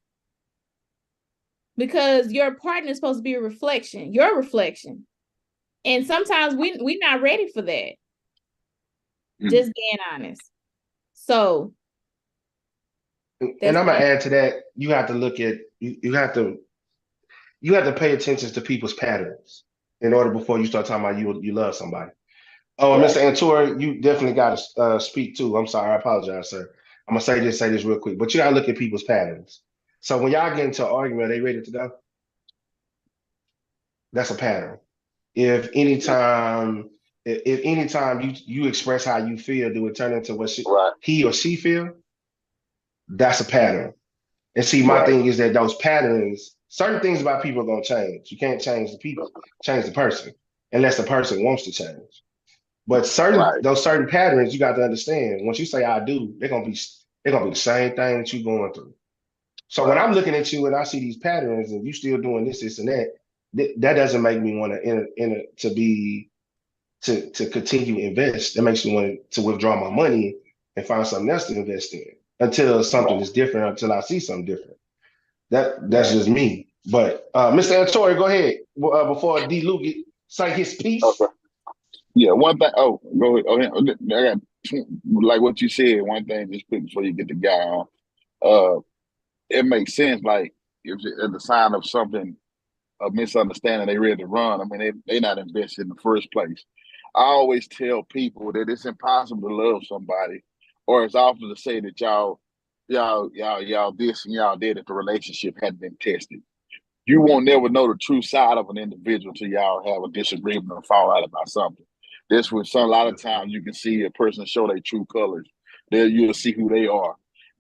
Because your partner is supposed to be a reflection, your reflection. And sometimes we're not ready for that. Just being honest. So. And I'm gonna add to that, you have to look at, you have to pay attention to people's patterns in order before you start talking about you love somebody. Oh, and Mr. Antori, you definitely got to speak too. I'm sorry, I apologize, sir. I'm gonna say this real quick, but you gotta look at people's patterns. So when y'all get into an argument, are they ready to go? That's a pattern. If anytime you express how you feel, do it turn into what he or she feel? That's a pattern. And see, my thing is that those patterns, certain things about people are gonna change. You can't change the people, change the person, unless the person wants to change. But those certain patterns, you got to understand. Once you say I do, they're gonna be the same thing that you're going through. So when I'm looking at you and I see these patterns and you still doing this and that, that doesn't make me want to continue to invest. That makes me want to withdraw my money and find something else to invest in until something is different, until I see something different. That's just me. But Mr. Antori, go ahead before D. Luke say his piece. Okay. Yeah, one thing. Oh, go ahead. I got like what you said. One thing, just quick before you get the guy on. It makes sense. Like if it's the sign of something, a misunderstanding, they ready to run. I mean, they not invested in the first place. I always tell people that it's impossible to love somebody, or it's often to say that y'all this and y'all did if the relationship hadn't been tested. You won't never know the true side of an individual till y'all have a disagreement or fall out about something. That's when a lot of times you can see a person show their true colors. There you'll see who they are.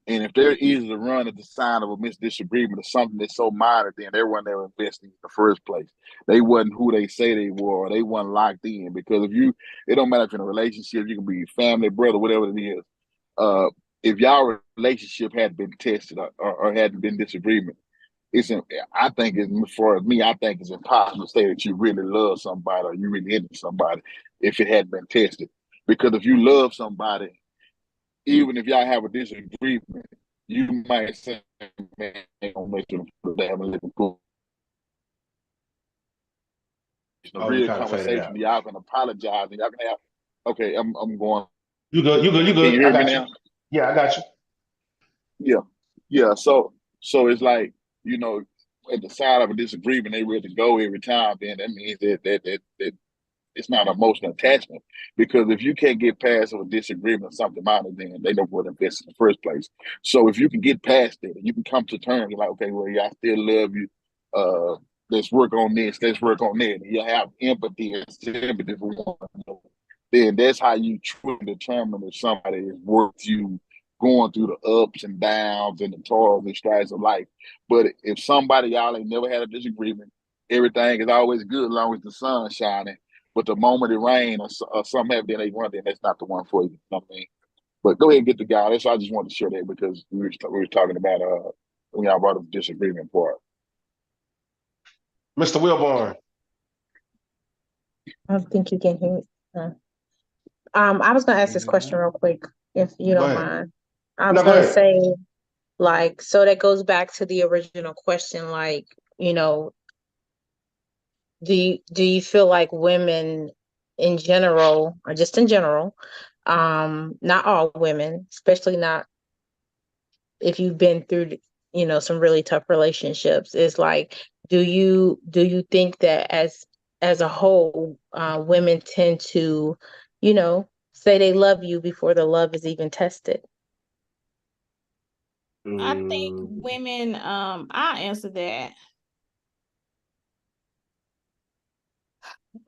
And if they're easy to run at the sign of a disagreement or something that's so minor, then they weren't there investing in the first place. They wasn't who they say they were, or they wasn't locked in. Because it don't matter if you're in a relationship, you can be family, brother, whatever it is. If y'all relationship had been tested or hadn't been disagreement, I think it's impossible to say that you really love somebody or you really into somebody if it hadn't been tested. Because if you love somebody, even if y'all have a disagreement, you might say, man, ain't gonna make them damn living cool. It's a real conversation. Y'all can apologize and y'all can have, okay, I'm going. You good. Can you hear me now? Yeah, I got you. Yeah. So it's like, at the side of a disagreement, they ready to go every time, then that means that it's not emotional attachment. Because if you can't get past a disagreement or something minor, then they don't want to invest in the first place. So if you can get past it, you can come to terms like, okay, well, I still love you. Let's work on this. Let's work on that. And you have empathy and sympathy for one another. Then that's how you truly determine if somebody is worth you going through the ups and downs and the toils and strides of life. But if somebody y'all ain't never had a disagreement, everything is always good as long as the sun's shining. But the moment it rains or something happens, then they run, then that's not the one for you. You know what I mean? But go ahead and get the guy. That's why I just wanted to share that because we were talking about when y'all brought up the disagreement part. Mr. Wilborn. I don't think you can hear me. I was gonna ask this question real quick, if you don't mind. I was gonna say, like, so that goes back to the original question, like, do you feel like women in general, or just in general, not all women, especially not if you've been through, some really tough relationships, is like, do you think that as a whole, women tend to, say they love you before the love is even tested? I think women, I'll answer that.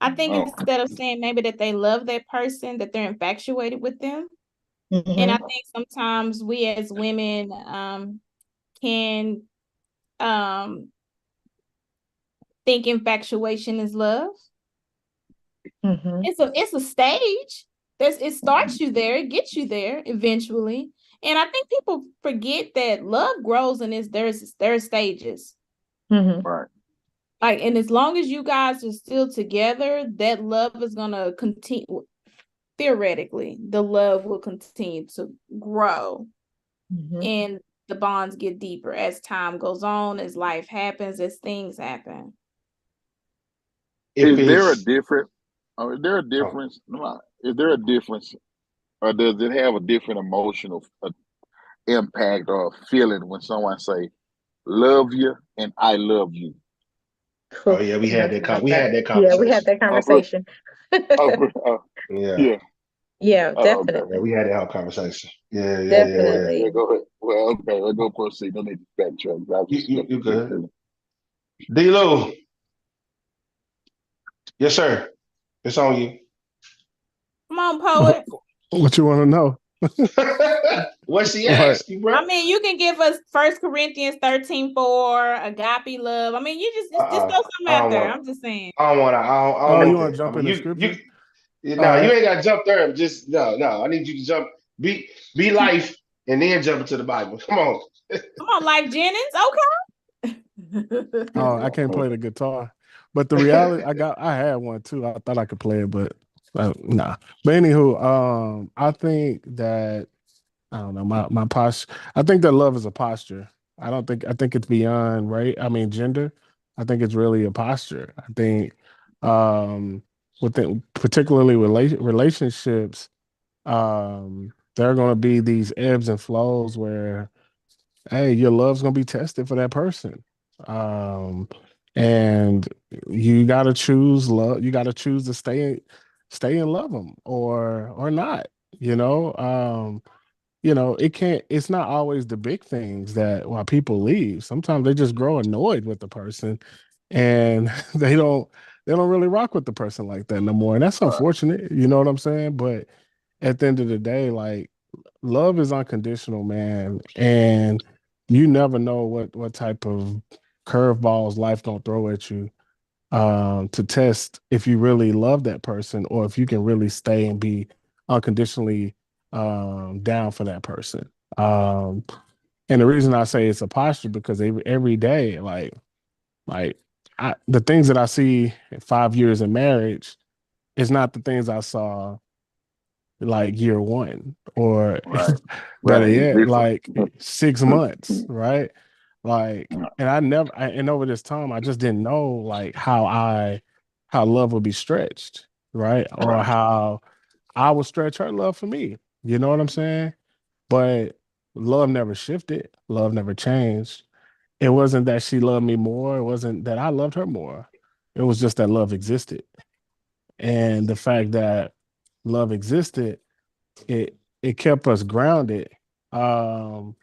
I think instead of saying maybe that they love that person, that they're infatuated with them. And I think sometimes we as women, can think infatuation is love. Mhm. It's a stage. It starts you there, it gets you there eventually. And I think people forget that love grows and there's stages. Mhm. Right. Like, and as long as you guys are still together, that love is gonna continue. Theoretically, the love will continue to grow, Mhm. and the bonds get deeper as time goes on, as life happens, as things happen. If Is there a it's difference? Is there a oh, difference? No, is there a difference, or does it have a different emotional impact or feeling when someone say "love you" and "I love you"? oh Cool. yeah, we Okay. had that Yeah, we had conversation. that Oh, for, conversation. Yeah, yeah. Yeah, Oh, okay. yeah, definitely. we had that whole conversation. Yeah. Yeah, Definitely. go ahead. Well, okay, let's go proceed. No need to backtrack. I was just You get good. feeling. D-Lo, yes, sir. It's on you. Come on, poet. What you want to know? What she What? asked you, bro? I mean, you can give us 1 Corinthians 13:4, agape love. I mean, you just throw something I out don't there. want. I'm just saying. I don't Oh, you want want that. to I jump mean, in the you. scripture? No, All you right. ain't got to jump there. Just no. I need you to jump. Be life, and then jump into the Bible. Come on. Come on, Life Jennings. Okay. Oh, I can't play the guitar, but the reality, I had one too. I thought I could play it, but nah. But anywho, I think that I don't know my posture. I think that love is a posture. I think it's beyond right. I mean, gender. I think it's really a posture. I think, within particularly relationships, there are going to be these ebbs and flows where, hey, your love's gonna be tested for that person. Um, and you gotta choose love, you gotta choose to stay and love them or not, you know. It's not always the big things that why people leave. Sometimes they just grow annoyed with the person and they don't really rock with the person like that no more. And that's Right, unfortunate, you know what I'm saying? But at the end of the day, like love is unconditional, man. And you never know what type of curveballs life gonna throw at you, to test if you really love that person or if you can really stay and be unconditionally down for that person. Um, and the reason I say it's a posture because every day, like the things that I see in 5 years in marriage is not the things I saw like year one, or right, better right. It's yet, different. like 6 months, right? Like, and and over this time, I just didn't know like how love would be stretched, right? Or Right, how I would stretch her love for me. You know what I'm saying? But love never shifted, love never changed. It wasn't that she loved me more, it wasn't that I loved her more. It was just that love existed. And the fact that love existed, it kept us grounded, um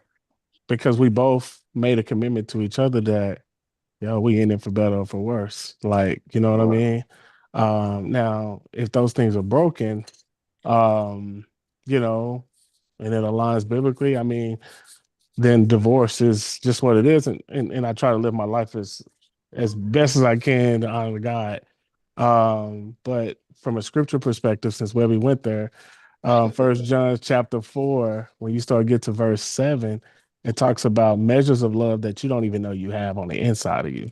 because we both made a commitment to each other that we in it for better or for worse, like, you know what I right, mean. Now if those things are broken, um you know and it aligns biblically, I mean, then divorce is just what it is, and I try to live my life as best as I can to honor God. But from a scripture perspective, since where we went there, 1 John chapter 4, when you start get to verse 7, it talks about measures of love that you don't even know you have on the inside of you.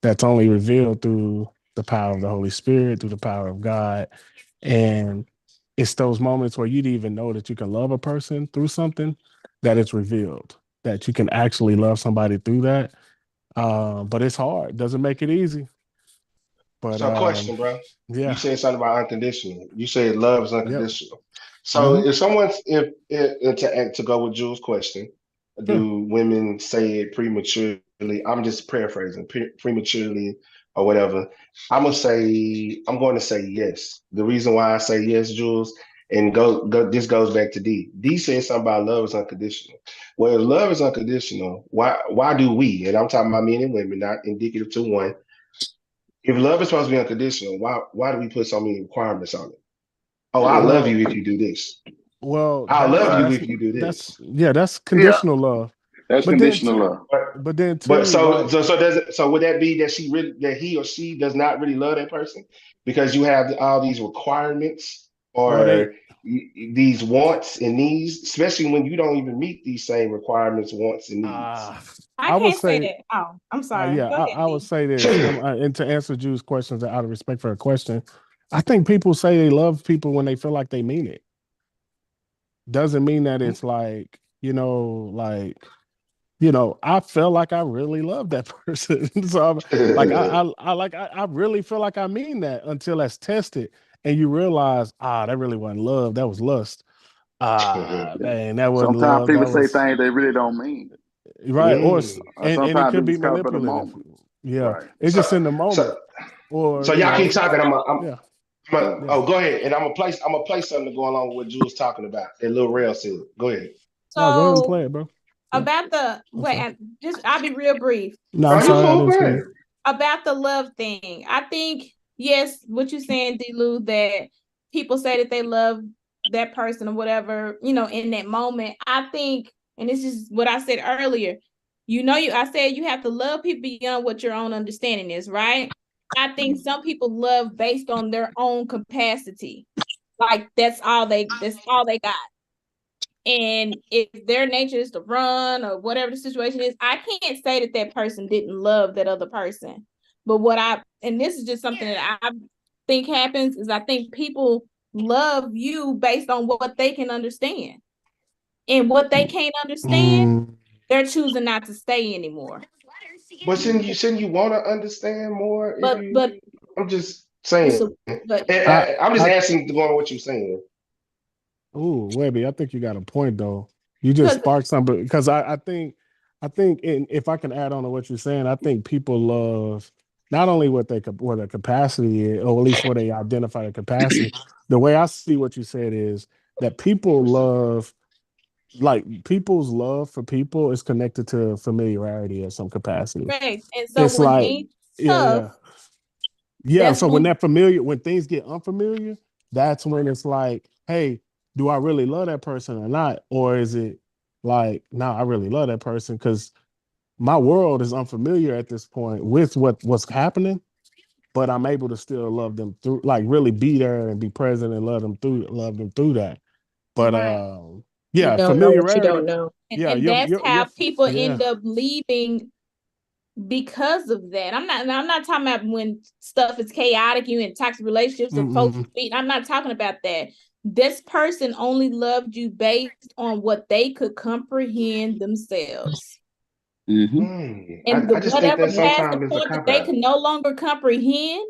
That's only revealed through the power of the Holy Spirit, through the power of God. And it's those moments where you didn't even know that you can love a person through something, that it's revealed, that you can actually love somebody through that. But it's hard. Doesn't make it easy. But So, question, bro. You yeah. said something about unconditional. You said love is Yep. unconditional. So, Mm-hmm. if someone's if to go with Jules' question, Sure. do women say it prematurely? I'm just paraphrasing, prematurely or whatever. I'm going to say yes. The reason why I say yes, Jules, and go. This goes back to D. D said something about love is unconditional. Well, if love is unconditional, why do we? And I'm talking about men and women, not indicative to one. If love is supposed to be unconditional, why do we put so many requirements on it? Oh, I love Well, you if you do this. well, I'll that's love right. you that's if you do that's this. yeah, that's Yeah, conditional love. That's But then conditional too, love. but then But too, like so would that be that he or she does not really love that person because you have all these requirements or they or these wants and needs, especially when you don't even meet these same requirements, wants, and needs. uh I I would can't say say that. Oh, I'm sorry. yeah, Go ahead, I would D. say this, and to answer Drew's questions out of respect for her question, I think people say they love people when they feel like they mean it. Doesn't mean that it's like, I felt like I really love that person. So I really feel like I mean that until that's tested and you realize, that really wasn't love. That was lust. Man, that wasn't Sometimes love. people That say was things they really don't mean. right. Mm. And it Sometimes could it's be just kind of for the manipulative. moment. Yeah. Right. It's just So in the moment. so Or, so y'all keep talking. yeah, yeah. Oh, go ahead, and I'm gonna play something to go along with what Jules talking about. That Lil Rel said. Go ahead. No, go ahead and So play it, bro. Yeah. about the I'm wait, sorry. I'll be real brief. No, I'm Are you sorry. I cool? didn't Go see ahead. you. About the love thing, I think yes, what you're saying, Delu, that people say that they love that person or whatever, in that moment. I think, and this is what I said earlier. I said you have to love people beyond what your own understanding is, right? I think some people love based on their own capacity. Like that's all they got. And if their nature is to run or whatever the situation is, I can't say that that person didn't love that other person. But and this is just something that I think happens, is I think people love you based on what they can understand. And what they can't understand, Mm, they're choosing not to stay anymore. But shouldn't you want to understand more if But you? but I'm just saying. so but I, I'm just I, asking to go on what you're saying. ooh, Webby, I think you got a point though. You just because sparked something because I think, and if I can add on to what you're saying, I think people love not only what their capacity is, or at least where they identify their capacity. The way I see what you said is that people love, like people's love for people is connected to familiarity at some capacity. right. And so It's when like, things yeah, tough, yeah. Yeah, that's so when when when things get unfamiliar, that's when it's like, hey, do I really love that person or not? Or is it like, no, I really love that person because my world is unfamiliar at this point with what's happening, but I'm able to still love them through, like really be there and be present and love them through that. But right. You yeah, don't know what you don't familiarity. know. Yeah, And that's how people yeah. end up leaving because of that. I'm not talking about when stuff is chaotic, you in toxic relationships or folks Mm-mm. beating. I'm not talking about that. This person only loved you based on what they could comprehend themselves. Mm-hmm. And I just think whatever that past the sometimes it's a point that cop they out. can no longer comprehend,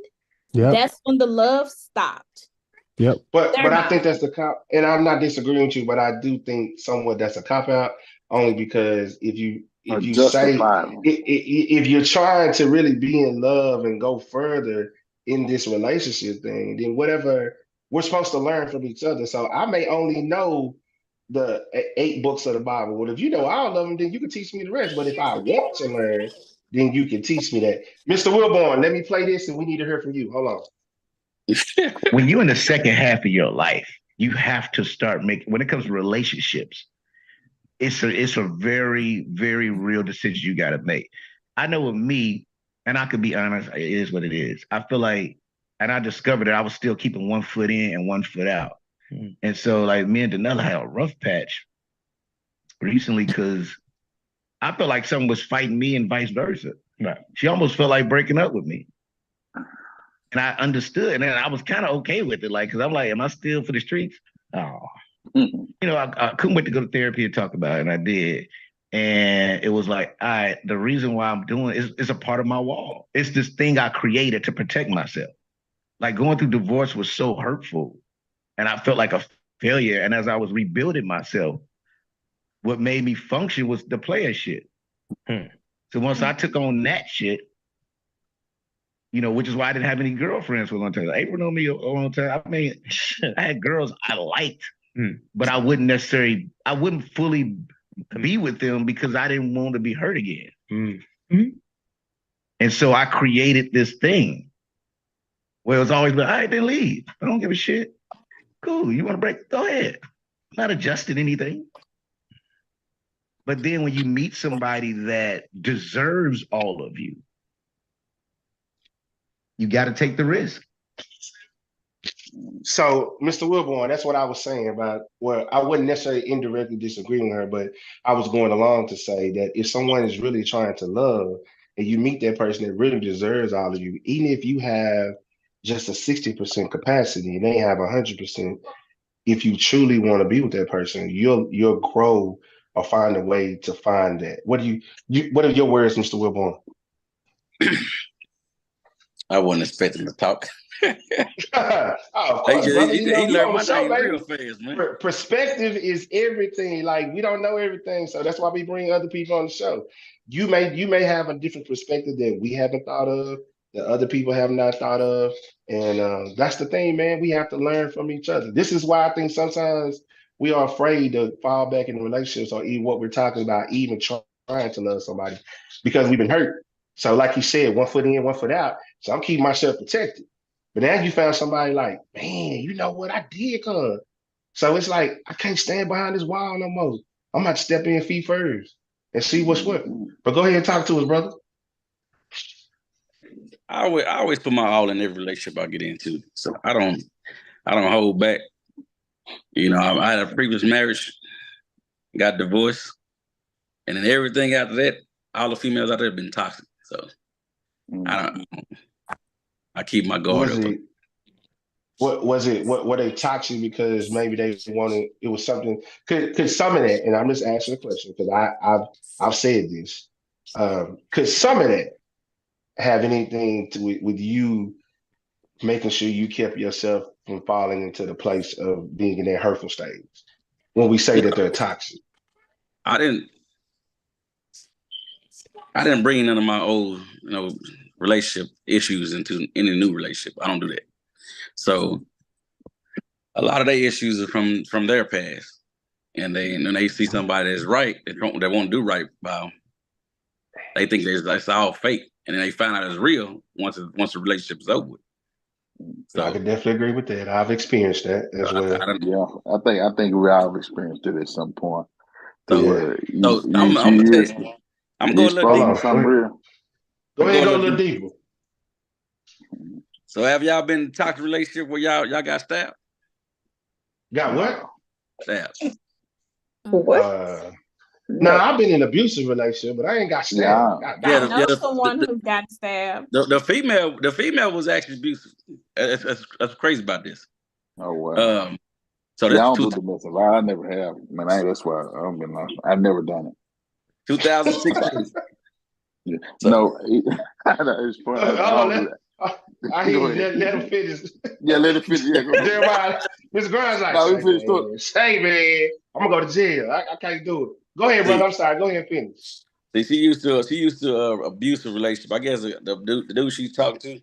Yep. that's when the love stopped. Yep. But They're I not. think that's the cop, and I'm not disagreeing with you, but I do think somewhat that's a cop out only because Or if you say justifiable. if you're trying to really be in love and go further in this relationship thing, then whatever we're supposed to learn from each other. So I may only know the 8 books of the Bible. Well, if you know all of them, then you can teach me the rest. But if I want to learn, then you can teach me that. Mr. Wilborn, let me play this, and we need to hear from you. Hold on. When you're in the second half of your life, you have to start making, when it comes to relationships, it's a very, very real decision you got to make. I know with me, and I could be honest, it is what it is. I feel like, and I discovered that I was still keeping one foot in and one foot out. And so, like, me and Danella had a rough patch recently because I felt like someone was fighting me and vice versa. Right. She almost felt like breaking up with me. And I understood, and I was kind of okay with it, like, because I'm like, am I still for the streets? Oh, I couldn't wait to go to therapy and talk about it, and I did. And it was like, the reason why I'm doing it is a part of my wall. It's this thing I created to protect myself. Like going through divorce was so hurtful, and I felt like a failure. And as I was rebuilding myself, what made me function was the player shit. So once I took on that shit, which is why I didn't have any girlfriends for a long time. April knew me a long time. I mean, I had girls I liked, but I wouldn't fully be with them because I didn't want to be hurt again. And so I created this thing where it was always like, all right, then leave. I don't give a shit. Cool. You want to break? Go ahead. I'm not adjusting anything. But then when you meet somebody that deserves all of you, you got to take the risk. So, Mr. Wilborn, that's what I was saying about, well, I wouldn't necessarily indirectly disagree with her, but I was going along to say that if someone is really trying to love and you meet that person that really deserves all of you, even if you have just a 60% capacity and they have 100%, if you truly want to be with that person, you'll grow or find a way to find that. What are your words, Mr. Wilborn? I wasn't expecting to talk. Oh, of course, brother. He You learned on the my show, name baby. real fast, man. Perspective is everything. Like, we don't know everything, so that's why we bring other people on the show. You may have a different perspective that we haven't thought of, that other people have not thought of, and that's the thing, man. We have to learn from each other. This is why I think sometimes we are afraid to fall back in relationships or even what we're talking about, even trying to love somebody, because we've been hurt. So, like you said, 1 foot in, 1 foot out. So I'm keeping myself protected. But now you found somebody like, man, you know what? I did come. So it's like, I can't stand behind this wall no more. I'm about to step in feet first and see what's what. But go ahead and talk to us, brother. I always put my all in every relationship I get into. So I don't hold back. You know, I had a previous marriage, got divorced, and then everything after that, all the females out there have been toxic. So I keep my guard up. What was it? What were they toxic because maybe they wanted, it was something, could some of that, and I'm just asking a question because I've said this. Could some of that have anything to with you making sure you kept yourself from falling into the place of being in that hurtful stage when we say that they're toxic? I didn't bring none of my old, relationship issues into any new relationship. I don't do that. So a lot of their issues are from their past, and they see somebody that's right, they won't do right by them. They think that's all fake, and then they find out it's real once the relationship is over with. So I can definitely agree with that. I've experienced that as well. I think we all experienced it at some point. So I'm gonna test you. I'm going a little deeper. Go ahead and go a little deeper. So have y'all been in a toxic relationship where y'all got stabbed? Got what? Stabbed. What? No, I've been in an abusive relationship, but I ain't got stabbed. I know someone who got stabbed. The female was actually abusive. That's crazy about this. Oh wow. So I don't do domestic. I never have. Man, that's why I've never done it. 2016. Yeah. So it's funny. I hear you. Let him finish. Yeah, let him finish. Yeah, Jeremiah, Mr. Grimes like, hey man, I'm gonna go to jail. I can't do it. Go ahead, brother. I'm sorry. Go ahead and finish. See, she used to abusive relationship. I guess the dude she's talking to,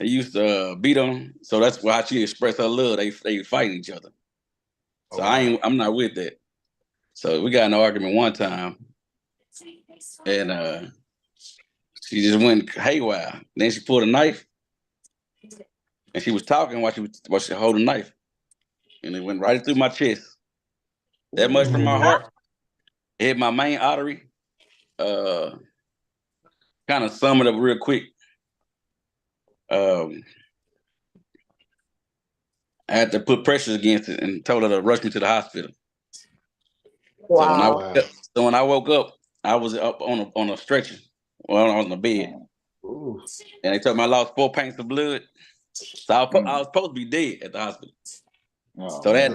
he used to beat on. So that's why she expressed her love. They fight each other. So I'm not with that. So we got in an argument one time, and she just went haywire. Then she pulled a knife, and she was talking while she holding a knife, and it went right through my chest. That much from my heart. It hit my main artery. Kind of sum it up real quick. I had to put pressure against it and told her to rush me to the hospital. Wow. So when I woke up, I was up on a stretcher. Well, I was in the bed. Ooh. And they told me I lost 4 pints of blood. So I was supposed to be dead at the hospital. So they had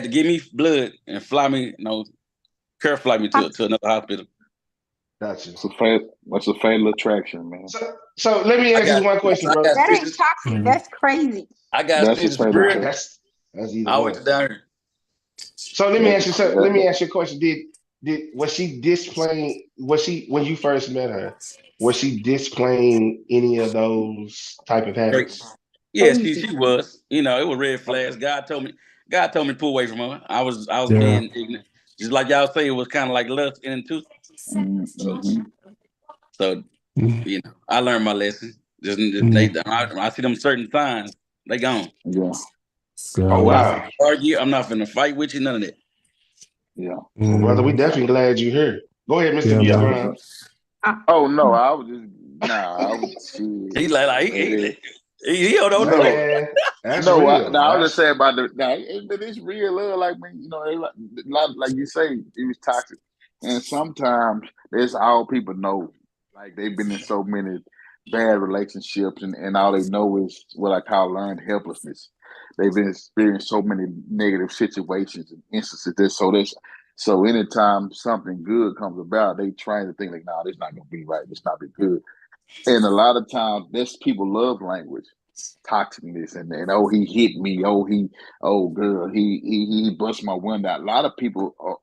to give me blood and fly me, fly me to another hospital. Gotcha. What's a fatal attraction, man? So let me ask you one question, brother. That ain't toxic. That's crazy. I got that's that's I went down here. So let me ask you a question. Was she displaying? When you first met her? Was she displaying any of those type of habits? Yeah, she was. It was red flags. God told me to pull away from her. I was being ignorant. Just like y'all say, it was kind of like lust in too. So I learned my lesson. I see them certain signs. They gone. Yeah. Oh wow. Argue. I'm not finna fight with you. None of that. Yeah. Well, brother, we Mhm. definitely glad you're here. Go ahead, Mr. Yeah, Big Yeah. man. Brown. Oh no, I was just I was shit. He like he don't know what to No, say. Man, that's no, real. no, I was just saying about but it's real love. Like man, like you say, it was toxic, and sometimes that's all people know. Like they've been in so many bad relationships, and all they know is what I call learned helplessness. They've been experienced so many negative situations and instances. So anytime something good comes about, they try to think like, "Nah, this not gonna be right. This not be good." And a lot of times, that's people love language, toxicness, and oh he hit me, oh girl he bust my window. A lot of people are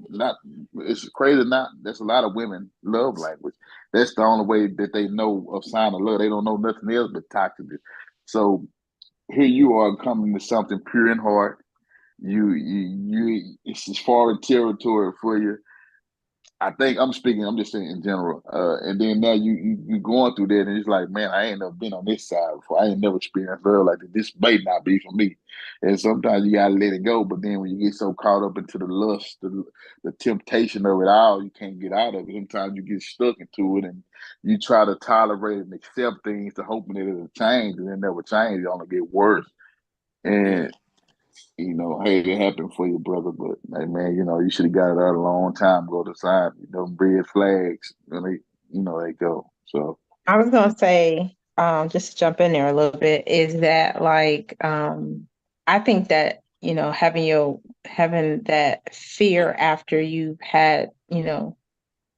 not. It's crazy. Not There's a lot of women love language. That's the only way that they know of sign of love. They don't know nothing else but toxicness. So here you are coming to something pure in heart. It's as foreign territory for you. I think I'm speaking. I'm just saying in general. And then now you going through that, and it's like, man, I ain't never been on this side before. I ain't never experienced love like this. This may not be for me. And sometimes you gotta let it go. But then when you get so caught up into the lust, the temptation of it all, you can't get out of it. Sometimes you get stuck into it, and you try to tolerate and accept things to hoping that it'll change, and it never changes. It only get worse. And hey, it happened for you, brother. But hey, man, you should have got it out a long time ago. To sign, red flags, and they go. So I was gonna say, just to jump in there a little bit, is that like I think that, having that fear after you've had,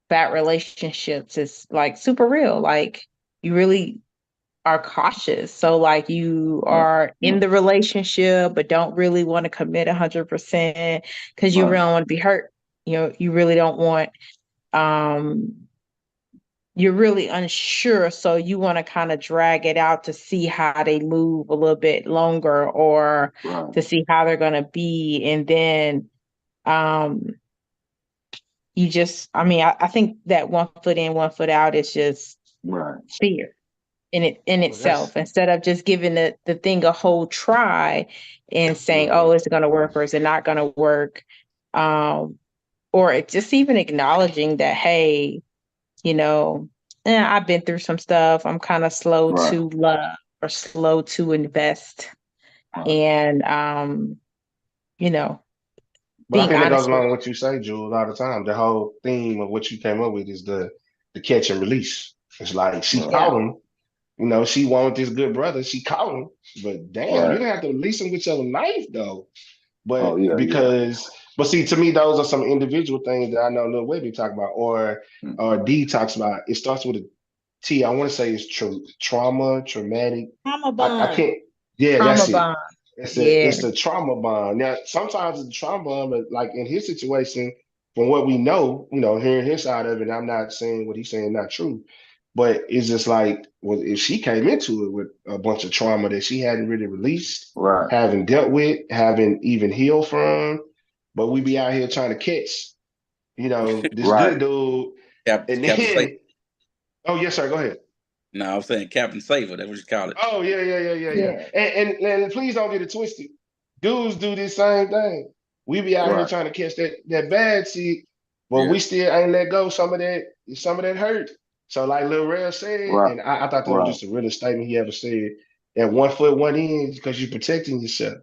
bad relationships is like super real. Like you really are cautious. So like you are in the relationship but don't really want to commit 100% because you right, really don't want to be hurt. You really don't want um you're really unsure, so you want to kind of drag it out to see how they move a little bit longer or right, to see how they're going to be. And then um you just, I think that one foot in, one foot out is just right, fear in Well, that's itself, instead of just giving the thing a whole try and saying, mhm. oh, is it going to work or is it not going to work? um or just even acknowledging that, hey, you know, I've been through some stuff. I'm kind of slow right, to love or slow to invest. right, And you know, But I being think that goes honest with along with what you say, Jules, all the time. The whole theme of what you came up with is the catch and release. It's like she right, yeah, caught him, she wanted this good brother. She caught him, but damn, you right. didn't have to release him with your knife though. Oh But yeah, yeah. but see, to me, those are some individual things that I know Lil Webby talk about, or Mm-hmm. D talks about. It starts with a T. I want to say it's trauma, traumatic. Trauma I bond. can't. Yeah, trauma that's it. bond. It's a Yeah, it's the trauma bond. Now, sometimes it's a trauma bond, but like in his situation, from what we know, hearing his side of it, I'm not saying what he's saying not true, but it's just like, well, if she came into it with a bunch of trauma that she hadn't really released, Right, haven't dealt with, haven't even healed from, but we be out here trying to catch, this right. good dude, and Captain Safe. then, oh yes, sir, go ahead. No, I'm saying Captain Saver. That's what you call it. Oh yeah. yeah, And please don't get it twisted. Dudes do this same thing. We be out here Right, trying to catch that bad seed, but Yeah. we still ain't let go some of that hurt. So like Lil Rel said, right, and I thought that was right, just the realest statement he ever said. That 1 foot, one in because you're protecting yourself.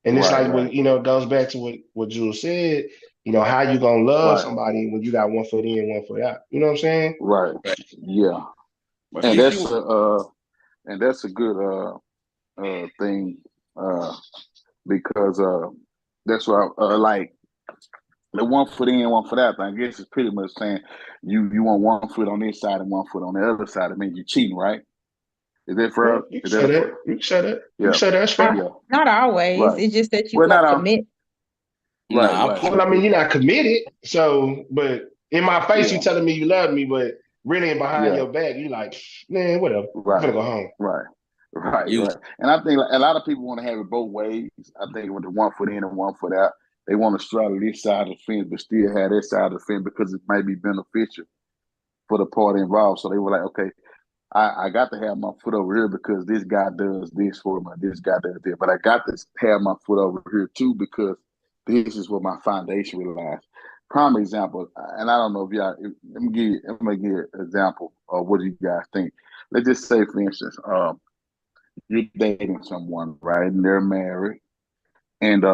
And it's right, like right, what it goes back to what Jules said. How you gonna love right, somebody when you got 1 foot in, 1 foot out? You know what I'm saying? right. Right. Yeah. But And If see, that's you a good thing because that's what like the 1 foot in, 1 foot out. I guess it's pretty much saying you want 1 foot on this side and 1 foot on the other side. I mean, you're cheating, right? Is that well, fair? you can Is that say a that. You can say that. You can yeah, say that's fair. yeah, not always. right. It's just that you Well, not won't all. commit. Right, nah, right. Well, I mean, you're not committed. So, but in my face, you Yeah, telling me you love me, but really behind yeah. your back, you like, man, whatever. I'm Right, gonna go home. right, right, you right. And I think a lot of people want to have it both ways. I think with the 1 foot in and 1 foot out, they want to straddle this side of the fence, but still have that side of the fence because it might be beneficial for the party involved. So they were like, okay, I got to have my foot over here because this guy does this for me, this guy does this, but I got to have my foot over here too because this is where my foundation relies. prime example, and I don't know if y'all. Let me give you an example of what you guys think. Let's just say, for instance, you're dating someone, right, and they're married, and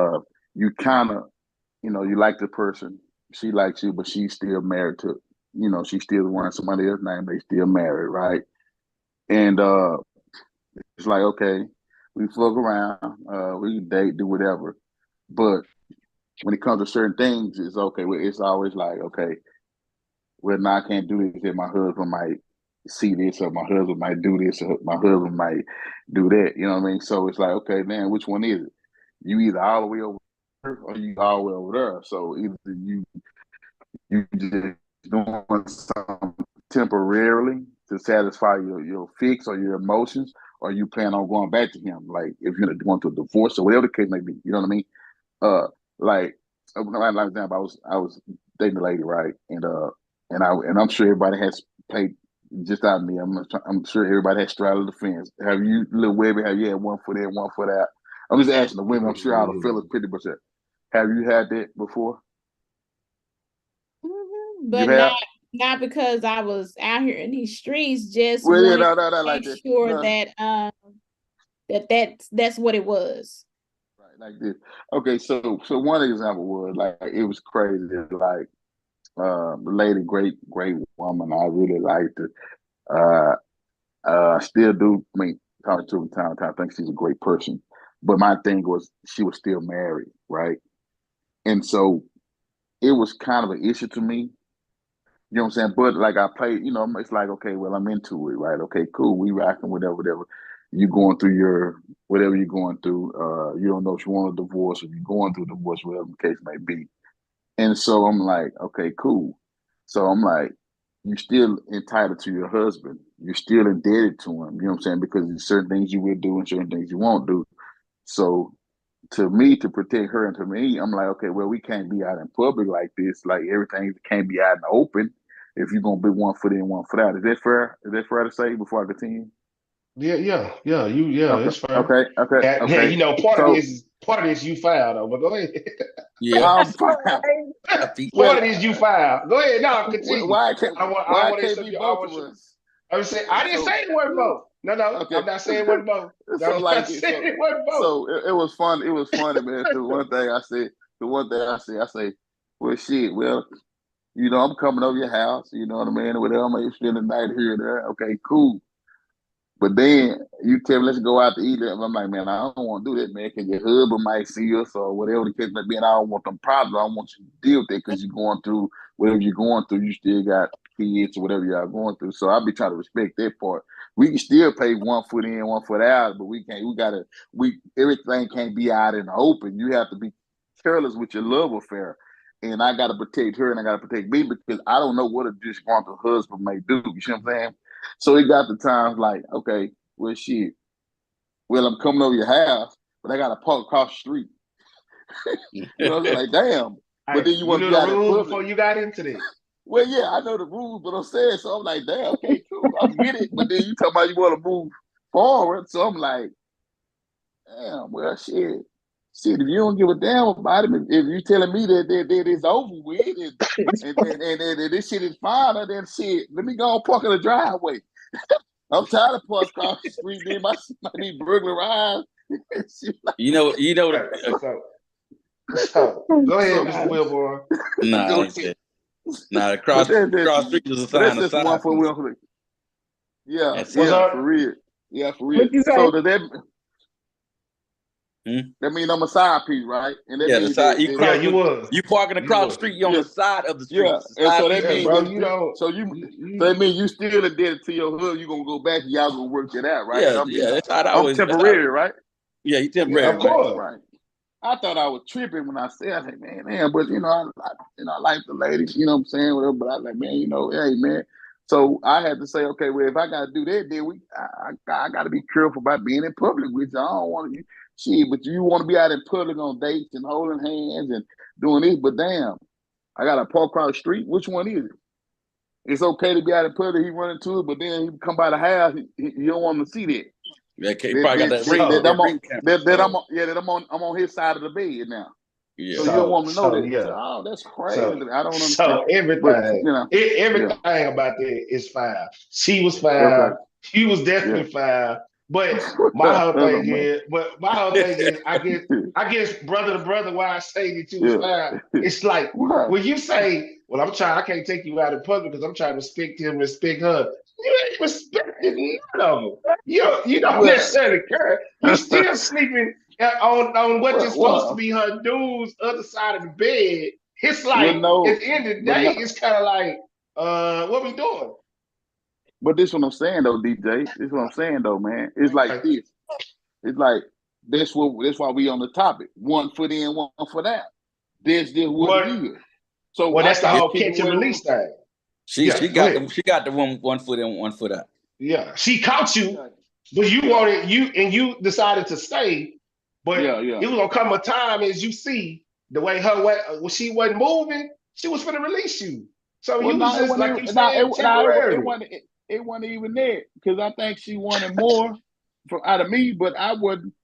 you kind of, you like the person, she likes you, but she's still married to, she's still wearing somebody else's name. They still married, right? And it's like, okay, we fuck around, we date, do whatever, but when it comes to certain things, it's okay. It's always like, okay, well, now I can't do this. If my husband might see this, or my husband might do this, or my husband might do that. You know what I mean? So it's like, okay, man, which one is it? You either all the way over there or you all the way over there. So either you just doing something temporarily to satisfy your fix or your emotions, or you plan on going back to him. Like if you're going to a divorce or whatever the case may be. You know what I mean? Uh, like example, I was dating a lady, right? And I'm sure everybody has played just out of me. I'm sure everybody has straddled the fence. Have you, little Webby? Have you had one foot in, one foot out? I'm just asking the women. I'm sure all the fellas pretty much have. Have you had that before? But not because I was out here in these streets. Just well, yeah, wanted no, to like make sure that's what it was. Right, like this. Okay, so one example was like it was crazy. Like the lady, great woman. I really liked her. Still do. I mean, talking to her from time to time, I think she's a great person. But my thing was she was still married, right? And so it was kind of an issue to me. You know what I'm saying? But like I played, it's like, okay, well, I'm into it, right? Okay, cool. We rocking, whatever. You going through your whatever you're going through. You don't know if you want a divorce or you're going through a divorce, whatever the case may be. And so I'm like, okay, cool. So I'm like, you're still entitled to your husband. You're still indebted to him. You know what I'm saying? Because there's certain things you will do and certain things you won't do. So to me, to protect her and to me, I'm like, okay, well, we can't be out in public like this. Like everything can't be out in the open if you're gonna be one foot in, one foot out. Is that fair? Is that fair to say before I continue? Yeah. Okay, It's fair. okay, okay, Yeah, okay. part of So this you filed though, but go ahead. Yeah. I'm fine. Part Well, of this you filed. Go ahead. No, continue. why can't I want. why I it want to can't accept be you. both of us? I didn't So say it wasn't both. No, okay. I'm not saying it wasn't both. So I'm not like saying it wasn't both. so it was fun. It was funny, man. The one thing I said, I say, well, shit. Well, I'm coming over your house. You know what I mean? Whatever. I'm gonna spend the night here and there. Okay, cool. But then you tell me let's go out to eat. And I'm like, man, I don't want to do that, man, because your husband might see us or whatever the case may be. And I don't want them problems. I don't want you to deal with it because you're going through whatever you're going through. You still got kids or whatever y'all going through. So I'll be trying to respect that part. We can still pay one foot in, one foot out, but we can't. Everything can't be out in the open. You have to be careless with your love affair. And I got to protect her and I got to protect me because I don't know what a disgruntled husband may do. You see what I'm saying? So it got the times like, okay, well, shit. Well, I'm coming over your house, but I got to park across the street. I'm like, damn. But then you want to knew be the out in rules public. before you got into this. Well, yeah, I know the rules, but I'm saying, so I'm like, damn, okay, cool, I get it. But then you talking about you want to move forward, so I'm like, damn, well, shit, if you don't give a damn about it, if you telling me that it's over with and this shit is fine, then shit, let me go and park in the driveway. I'm tired of parking across the street. Then my be burglarized. So, go ahead, Mr. Wilbur. Nah, cross street is a sign of one for silence. Will. Yeah, for real. Yeah, for real. What you say? So that mean I'm a side piece, right? And that means the side. You was. You parking across the street. You on the side of the street. Yeah, and so that means, bro, so that means you still indebted to your hood. You gonna go back and y'all gonna work it out, right? That's how I always. I'm temporary, right? Yeah, you temporary. Of course. Right. I thought I was tripping when I said, I said, man, but I like the ladies, you know what I'm saying, whatever. But I was like, man, hey, man. So I had to say, okay, well, if I got to do that, then I got to be careful about being in public with you. I don't want to. Shit, but you want to be out in public on dates and holding hands and doing this, but damn, I got to park across the street. Which one is it? It's okay to be out in public. He run into it, but then he come by the house. You don't want to see that. Yeah, he probably got that ring. I'm on his side of the bed now. Yeah. So you don't want to know that. Yeah. Oh, that's crazy. So, I don't understand. so everything, But you know, everything about that is foul. She was okay. foul. He was definitely foul. But my whole thing is, I guess brother to brother, why I say that you was foul. It's like when you say, "Well, I can't take you out in public because I'm trying to respect him, respect her." You ain't respecting none of them. You don't necessarily care. You still sleeping on what is supposed to be her dude's other side of the bed. It's like at the end of the day, it's kind of like, what we doing? But this is what I'm saying though, DJ. This is what I'm saying though, man. It's like this. It's like that's why we on the topic. 1 foot in, 1 foot out. That's just what it is. So that's the whole catch and release thing. She got the 1 foot in, 1 foot out. Yeah, she caught you, but you wanted you decided to stay. But it was gonna come a time, as you see, the way when she wasn't moving, she was gonna release you. So you was just like you said, temporary. It wasn't even that because I think she wanted more out of me, but I wouldn't.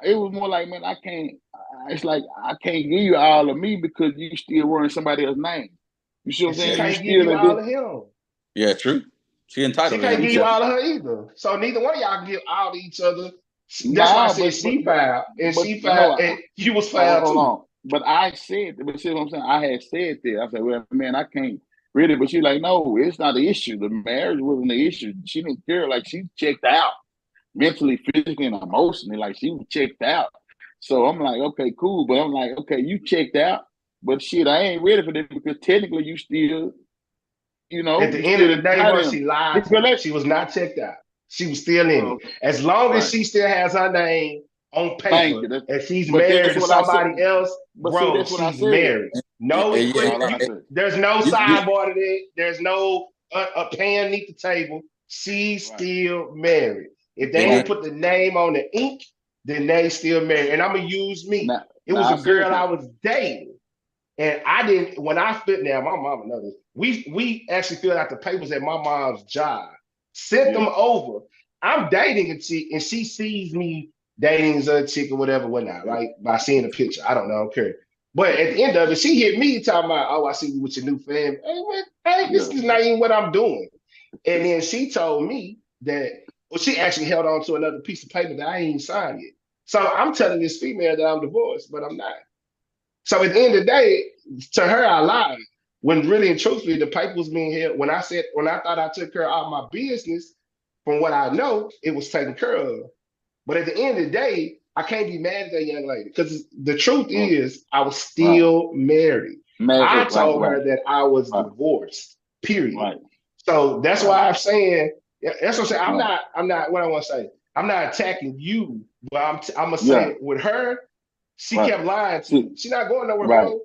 It was more like, man, I can't. It's like I can't give you all of me because you still wearing somebody else's name. You see what I'm saying? She can't give you all of him. Yeah, true. She entitled. She can't give you all of her either. So neither one of y'all can give all to each other. That's why I said she fouled, and she fouled, and you was fouled too. Hold on. But I said, but see what I'm saying? I had said that. I said, well, man, I can't really. But she's like, no, it's not the issue. The marriage wasn't the issue. She didn't care. Like she checked out mentally, physically, and emotionally. Like she was checked out. So I'm like, okay, cool. But I'm like, okay, you checked out. But shit, I ain't ready for this because technically you still, you know. At the end of the day, when she lied, she was not checked out. She was still in it. As long as she still has her name on paper and she's married to somebody else, bro, she's married. No, there's no sidebar to that. There's no a pan beneath the table. She's still married. If they ain't put the name on the ink, then they still married. And I'm gonna use me. It was a girl I was dating. And I didn't, when I fit now, my mama knows this. We actually filled out the papers at my mom's job, sent them over. I'm dating a chick, and she sees me dating a chick or whatnot, right? By seeing a picture. I don't know, I don't care. But at the end of it, she hit me talking about, oh, I see you with your new family. Hey, this is not even what I'm doing. And then she told me that, well, she actually held on to another piece of paper that I ain't even signed yet. So I'm telling this female that I'm divorced, but I'm not. So at the end of the day, to her, I lied. When really and truthfully, the paper was being held. When I thought I took care of all my business, from what I know, it was taken care of. But at the end of the day, I can't be mad at that young lady because the truth is I was still married. I told her that I was divorced, period. So that's why I'm saying, that's what I'm saying. I'm not, what I want to say, I'm not attacking you, but I'm going to say with her, she kept lying to me. She's not going nowhere, bro.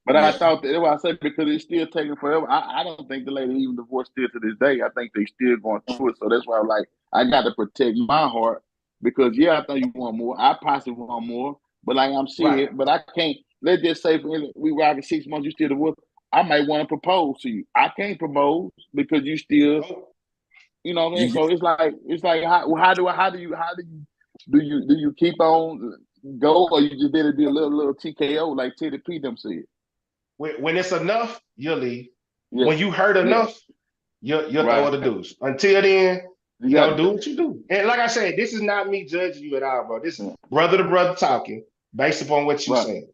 But I thought that's why I said because it's still taking forever. I don't think the lady even divorced still to this day. I think they still going through it. So that's why I'm like, I got to protect my heart because I thought you want more. I possibly want more, but like I'm saying, but I can't. Let's just say we rocking 6 months, you still divorced. I might want to propose to you. I can't propose because you still, you know what I mean. So it's like how do you keep on go or you just did it be a little TKO like Teddy P them said. When it's enough, you'll leave. When you hurt enough, you'll throw the deuce. Until then, you know, do what you do. And like I said, this is not me judging you at all, bro. This is brother to brother talking based upon what you're saying.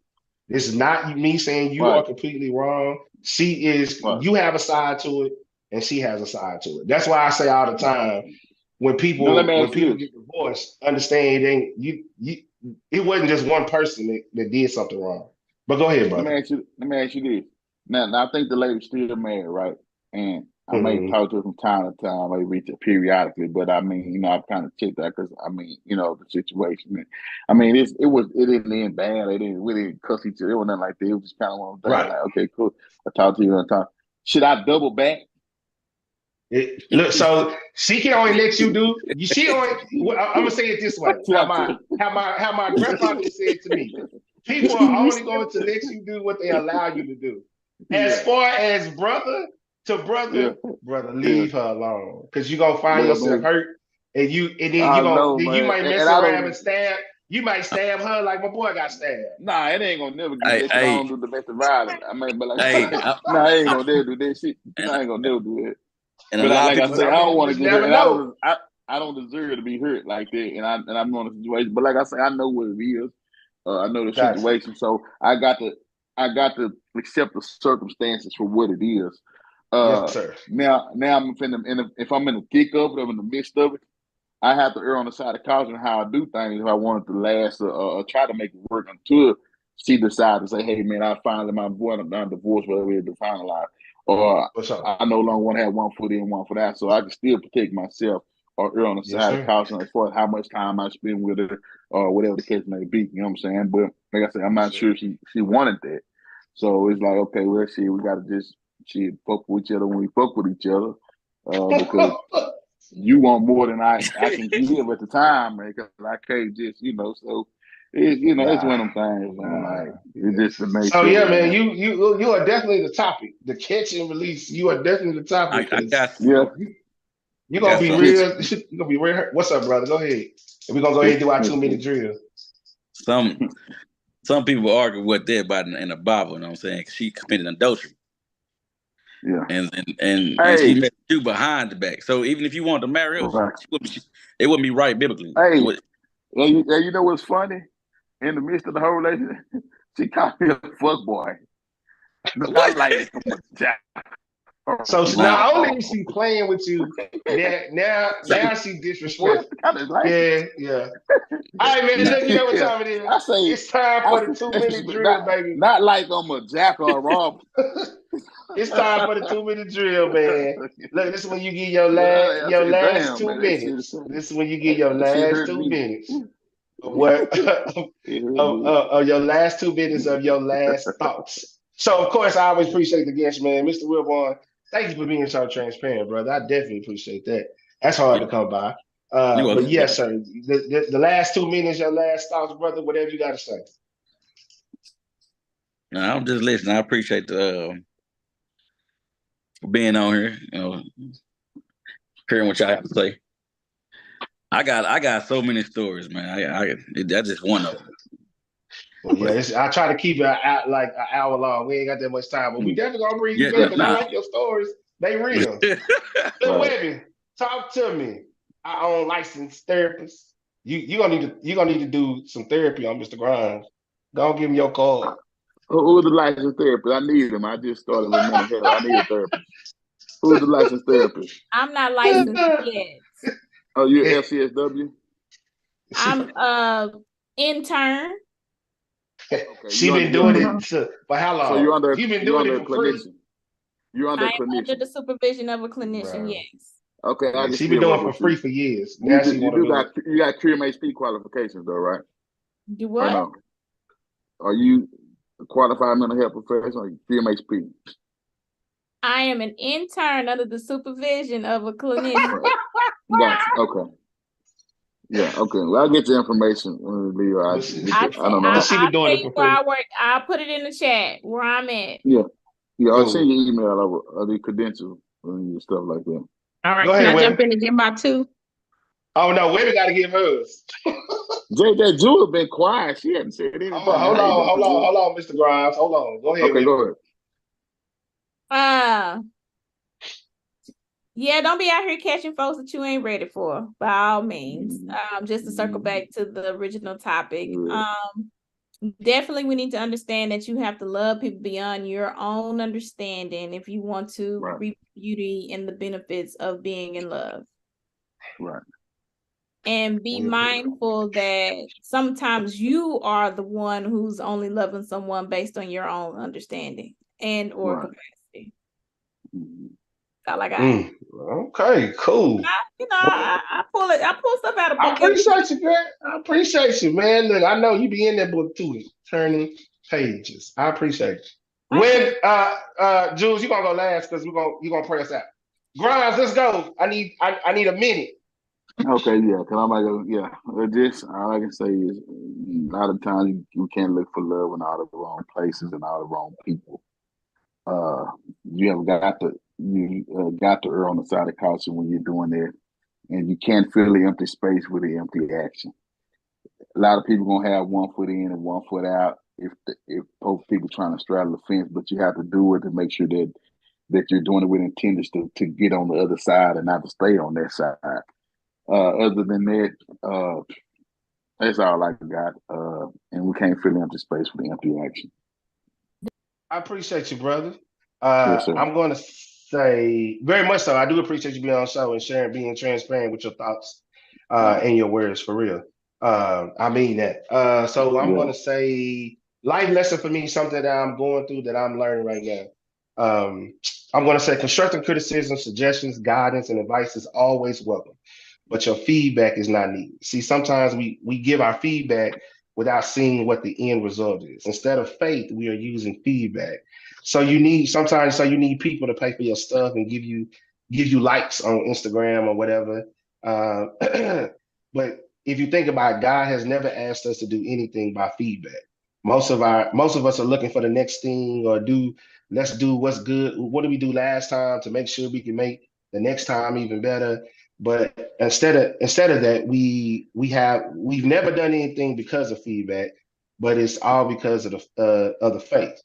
This is not me saying you are completely wrong. She is, you have a side to it, and she has a side to it. That's why I say all the time, when people get divorced, understand it wasn't just one person that did something wrong. But go ahead, brother. Let me ask you this. Now I think the lady's still married, right? And I may talk to her from time to time, maybe reach it periodically, but I mean, you know, I've kind of checked that because I mean, you know, the situation. I mean, it didn't end bad. We didn't cuss each other. It wasn't nothing like that. It was just kind of one of those things like, okay, cool. I talk to you and talk. Should I double back? Look, so she can only let you do. I'm gonna say it this way. How my grandfather said to me, people are only going to let you do what they allow you to do. As far as brother to brother, leave her alone, because you're gonna find yourself hurt, and then you might mess around and stab You might stab her like my boy got stabbed. Nah, it ain't gonna never get Hey, that shit. I hey, don't do domestic violence. I mean, but like, hey, nah, I ain't gonna never do that shit. and, I ain't gonna never do that. and a But lot of like I people. say, But I I mean, don't you want to just get hurt, never and know. I don't deserve to be hurt like that. And I'm in a situation. But like I say, I know what it is. I know the Gotcha. situation, so I got to accept the circumstances for what it is. Yes, sir. Now I'm if I'm in the thick of it, I'm in the midst of it. I have to err on the side of caution how I do things if I want it to last or try to make it work until she decides to say, hey, man, my boy, I'm divorced, whatever it is to finalize. Or What's up? I no longer want to have one foot in, one foot out. So I can still protect myself or err on the Yes, side of sir. caution as far as how much time I spend with her or whatever the case may be. You know what I'm saying? But like I said, I'm not sure she wanted that. So it's like, okay, well, let's see, we got to just fuck with each other when we fuck with each other. Because you want more than I can give at the time, man, because I can't just, so it's one of them things, man. Like it's just the nature So of yeah, it, man, man. you are definitely the topic. The catch and release, you are definitely the topic I because got Yeah, you're I gonna got be something. real. You're gonna be real. What's up, brother? Go ahead. And we're gonna go ahead and do our 2-minute drill. Some people argue what they're about in the Bible. You know what I'm saying? 'Cause she committed adultery, yeah. and she met you behind the back. So even if you wanted to marry her, Right. it wouldn't be right biblically. Hey, It would, and you know what's funny? In the midst of the whole relationship, she called me a fuck boy. Not like I'm a jack. So Nah. not only is she playing with you, now she disrespectful. Yeah. All right, man. Look, you know what time it is. I say It's time for the 2-minute drill, baby. Not like I'm a jack or a robber. It's time for the 2-minute drill, man. Look, this is when you get your last 2 minutes. This is when you get your last 2 minutes of what of your last 2 minutes of your last thoughts. So of course I always appreciate the guest, man. Mr. Wilborn, thank you for being so transparent, brother. I definitely appreciate that. That's hard to come by. But yes, sir. The last 2 minutes, your last thoughts, brother, whatever you gotta say. No, I'm just listening. I appreciate the being on here, hearing what y'all have to say. I got so many stories, man. That's just one of them. Well, yeah, I try to keep it out like an hour long. We ain't got that much time, but we definitely gonna bring you back because I like your stories. They real. Look, Webby, talk to me. Our own licensed therapist. You gonna need to do some therapy on Mr. Grimes. Go give him your card. Who's the licensed therapist? I need him. I just started with mental health. I need a therapist. Who's the licensed therapist? I'm not licensed yet. Oh, you're FCSW? I'm intern. Okay, she been doing it for how long? So you've been doing it for free. You're under a I am clinician. under the supervision of a clinician, yes. Okay, I can she been doing it for free for years. Now she want to do it. You got QMHP qualifications though, right? Do what? No? Are you a qualified mental health professional or QMHP? I am an intern under the supervision of a clinician. Gotcha. Okay. Yeah, okay. Well, I'll get your information when we leave. I don't know. She been doing it for free. Where I work. I'll put it in the chat where I'm at. Yeah. I'll send you an email over the credentials and stuff like that. All right, Go ahead, can I jump in and get my 2? Oh no, Webby got to give hers. JJ Jewel been quiet. She hadn't said anything. Hold on, Mr. Grimes. Hold on. Go ahead. Okay, go ahead. Yeah, don't be out here catching folks that you ain't ready for, by all means. Just to circle back to the original topic. Definitely we need to understand that you have to love people beyond your own understanding if you want to reap beauty and the benefits of being in love. Right. And be mindful that sometimes you are the one who's only loving someone based on your own understanding and or capacity. All I got. Okay, cool. I pull stuff out of book. I appreciate you, man. I appreciate you, man. Look, I know you be in that book too, turning pages. I appreciate you. When Jules, you gonna go last because you gonna pray us out. Grimes, let's go. I need a minute. Okay, yeah, because I'm like, just all I can say is a lot of times you can't look for love in all the wrong places and all the wrong people. You have got to err on the side of caution when you're doing that, and you can't fill the empty space with the empty action. a lot of people gonna have one foot in and one foot out. If both people trying to straddle the fence, but you have to do it to make sure that you're doing it with intention to get on the other side and not to stay on that side. Other than that, that's all I got. And we can't fill empty space with the empty action. I appreciate you, brother. Yes, sir. I'm going to say very much so. I do appreciate you being on the show and sharing, being transparent with your thoughts and your words for real. I mean that. So I'm going to say life lesson for me, something that I'm going through that I'm learning right now. I'm going to say constructive criticism, suggestions, guidance, and advice is always welcome, but your feedback is not needed. See, sometimes we give our feedback without seeing what the end result is. Instead of faith, we are using feedback. So you need people to pay for your stuff and give you likes on Instagram or whatever. But if you think about it, God has never asked us to do anything by feedback. Most of us are looking for the next thing or let's do what's good. What did we do last time to make sure we can make the next time even better? But instead of that, we've never done anything because of feedback, but it's all because of the faith.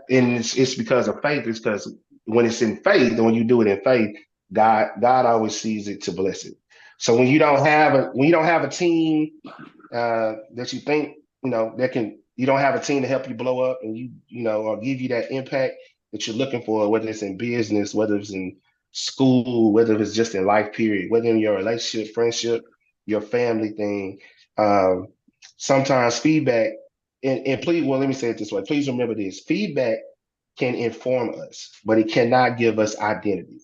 It's because of faith. It's because when it's in faith, and when you do it in faith, God always sees it to bless it. So when you don't have a team that you think you don't have a team to help you blow up and or give you that impact that you're looking for, whether it's in business, whether it's in school, whether it's just in life period, whether in your relationship, friendship, your family thing. Sometimes feedback, and please, well, let me say it this way. Please remember this: feedback can inform us, but it cannot give us identity.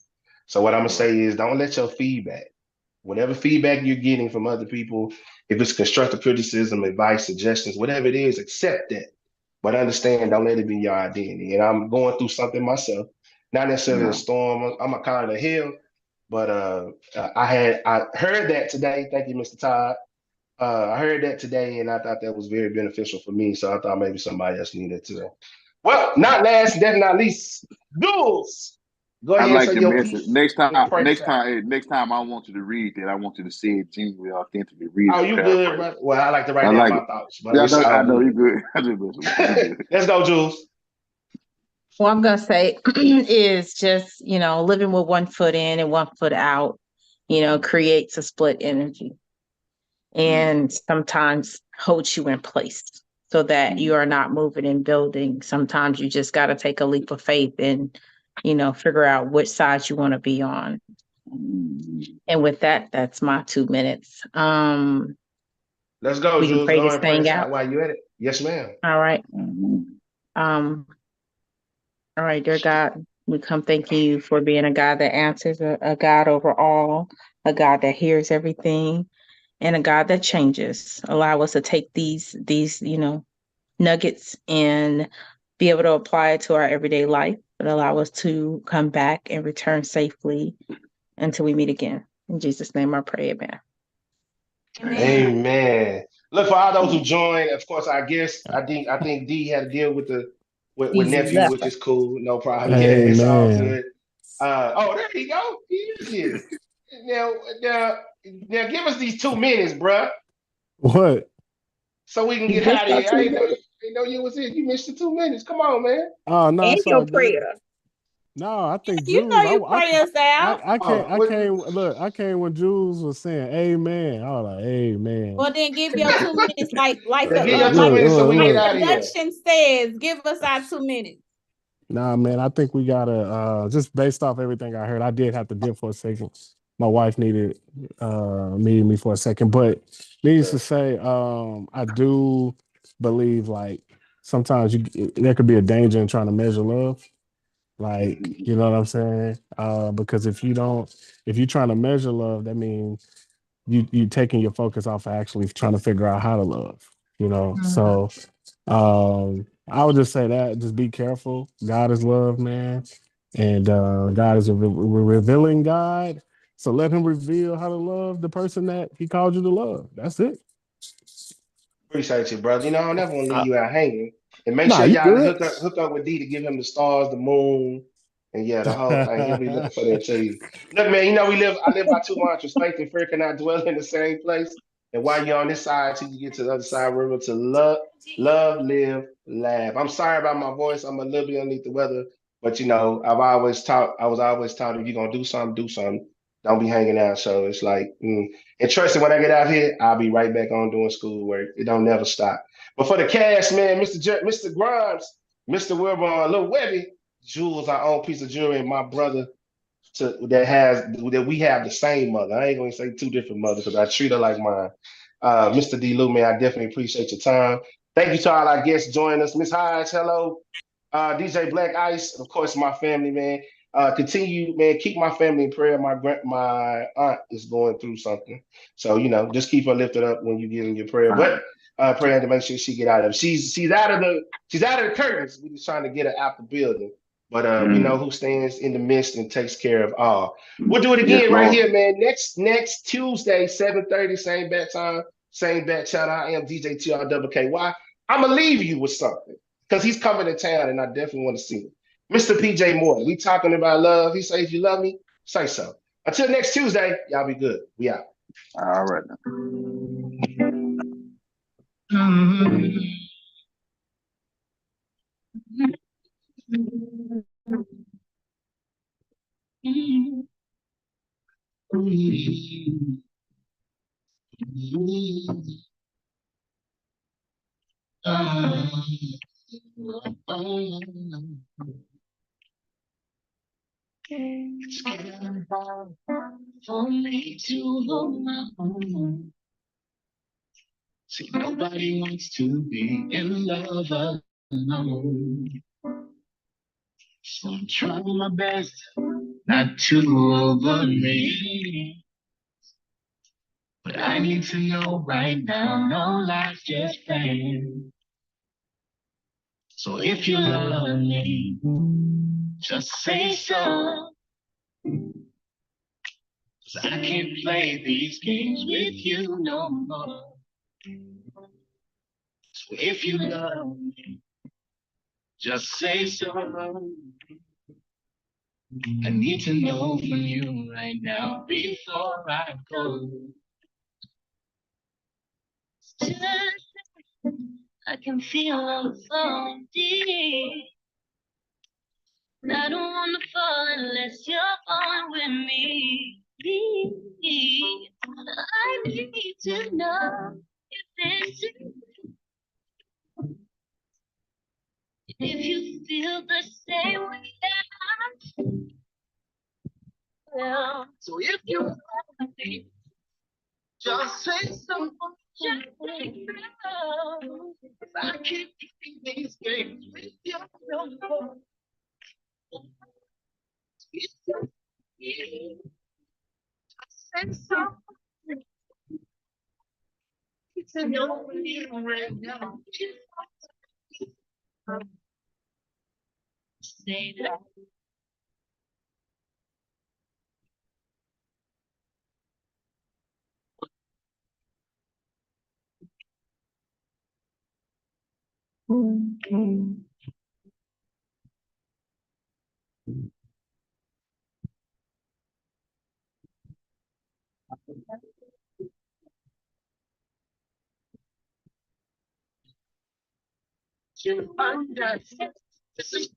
So what I'm gonna say is, don't let your feedback, whatever feedback you're getting from other people, if it's constructive criticism, advice, suggestions, whatever it is, accept that. But understand, don't let it be your identity. And I'm going through something myself, not necessarily a storm. I'm a kind of a hill, but I heard that today. Thank you, Mr. Todd. I heard that today, and I thought that was very beneficial for me. So I thought maybe somebody else needed to. Well, not last, definitely not least, Jules. Go I ahead and like say the your message. piece. Next And time, pray us out. next time, I want you to read that. I want you to say it genuinely, authentically. Read Oh, it, you good, paraphrase. bro? Well, I like to write I down like my it. thoughts, but Yeah, it's all I know good. you're good. I just mess with you. You're good. Let's go, Jules. What I'm gonna say is just, living with one foot in and one foot out, creates a split energy and sometimes holds you in place so that you are not moving and building. Sometimes you just gotta take a leap of faith and, figure out which side you want to be on. And with that, that's my 2 minutes. Let's go, We can Jules. pray Go this and pray thing us out. out while you at it. Yes, ma'am. All right. All right, dear God, we come thanking you for being a God that answers, a God over all, a God that hears everything, and a God that changes. Allow us to take these nuggets and be able to apply it to our everyday life, but allow us to come back and return safely until we meet again. In Jesus' name I pray, amen. Amen. Look, for all those who joined, of course, I guess I think D had to deal with with He's nephew, left. which is cool. No problem. Yeah, it's all Amen. good. Oh, there you go. He is here. Now, now give us these 2 minutes, bruh, What? so we can You get missed out of our here. 2 minutes I know you was here. You missed the 2 minutes. Come on, man. Oh no, and it's all your good. prayer. No, I think You know Jules. you pray us out. Oh, I came. Look, I came when Jules was saying Amen. I was like, Amen. Well, then give your 2 minutes, like yeah, the give your 2 Look, minutes so look, we get look. out of here. production says. Give us our 2 minutes. Nah, man, I think we gotta just based off everything I heard, I did have to dip for a second. My wife needed me for a second, but needless to say, I do believe like sometimes there could be a danger in trying to measure love. Like, you know what I'm saying? Because if you're trying to measure love, that means you taking your focus off of actually trying to figure out how to love. So I would just say that just be careful. God is love, man, and God is a revealing God. So let him reveal how to love the person that he called you to love. That's it. Appreciate you, brother. I never want to leave you out hanging. And make Nah, sure you y'all good. hook up with D to give him the stars, the moon, and yeah, the whole thing. He'll be looking for that too. Look, man, I live by 2 mantras. Faith and fear cannot dwell in the same place. And while you're on this side, till you get to the other side, remember to love, live, laugh. I'm sorry about my voice. I'm a little bit underneath the weather, but I was always taught if you're gonna do something, do something. Don't be hanging out. So it's like, and trust me, when I get out here, I'll be right back on doing schoolwork. It don't never stop. But for the cast, man, Mr. Grimes, Mr. Wilburn, Lil Webby, Jules, our own piece of jewelry, and my brother that we have the same mother. I ain't gonna say two different mothers because I treat her like mine. Mr. D. Lou, man, I definitely appreciate your time. Thank you to all our guests joining us. Miss Hodge, hello. DJ Black Ice, of course, my family, man. Continue, man. Keep my family in prayer. My aunt is going through something, so just keep her lifted up when you get in your prayer. But praying to make sure she get out of it. She's out of the curtains. We're just trying to get her out the building. But we know who stands in the midst and takes care of all. We'll do it again right here, man. Next Tuesday, 7:30, same bat time, same bat channel. I am DJ TRWKY. I'm gonna leave you with something because he's coming to town and I definitely want to see him. Mr. PJ Moore, we talking about love. He says, if you love me, say so. Until next Tuesday, y'all be good. We out. All right. It's getting hard for me to hold my own. See, nobody wants to be in love alone. So I'm trying my best not to over me. But I need to know right now, no lies, just fame. So if you love me, just say so. 'Cause I can't play these games with you no more. So if you love me, just say so. I need to know from you right now before I go. Just I can feel I'm falling deep. I don't wanna fall unless you're falling with me. I need to know if it's if you feel the same way that I feel. So if you love me, just say so. Just say so. 'Cause I can't play these games with you no more. It's so easy. Just say so. It's a no you right now. Say that. You understand. This is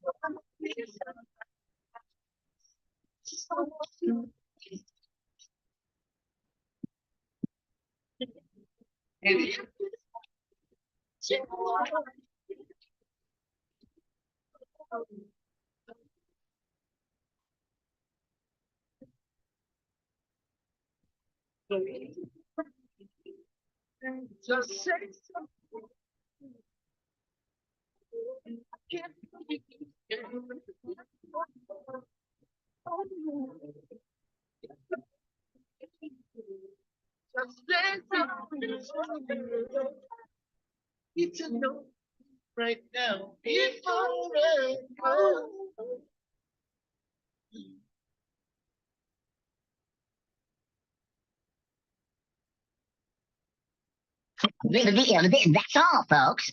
just say so. Can't just say so. Need to know right now before I go. That's all, folks.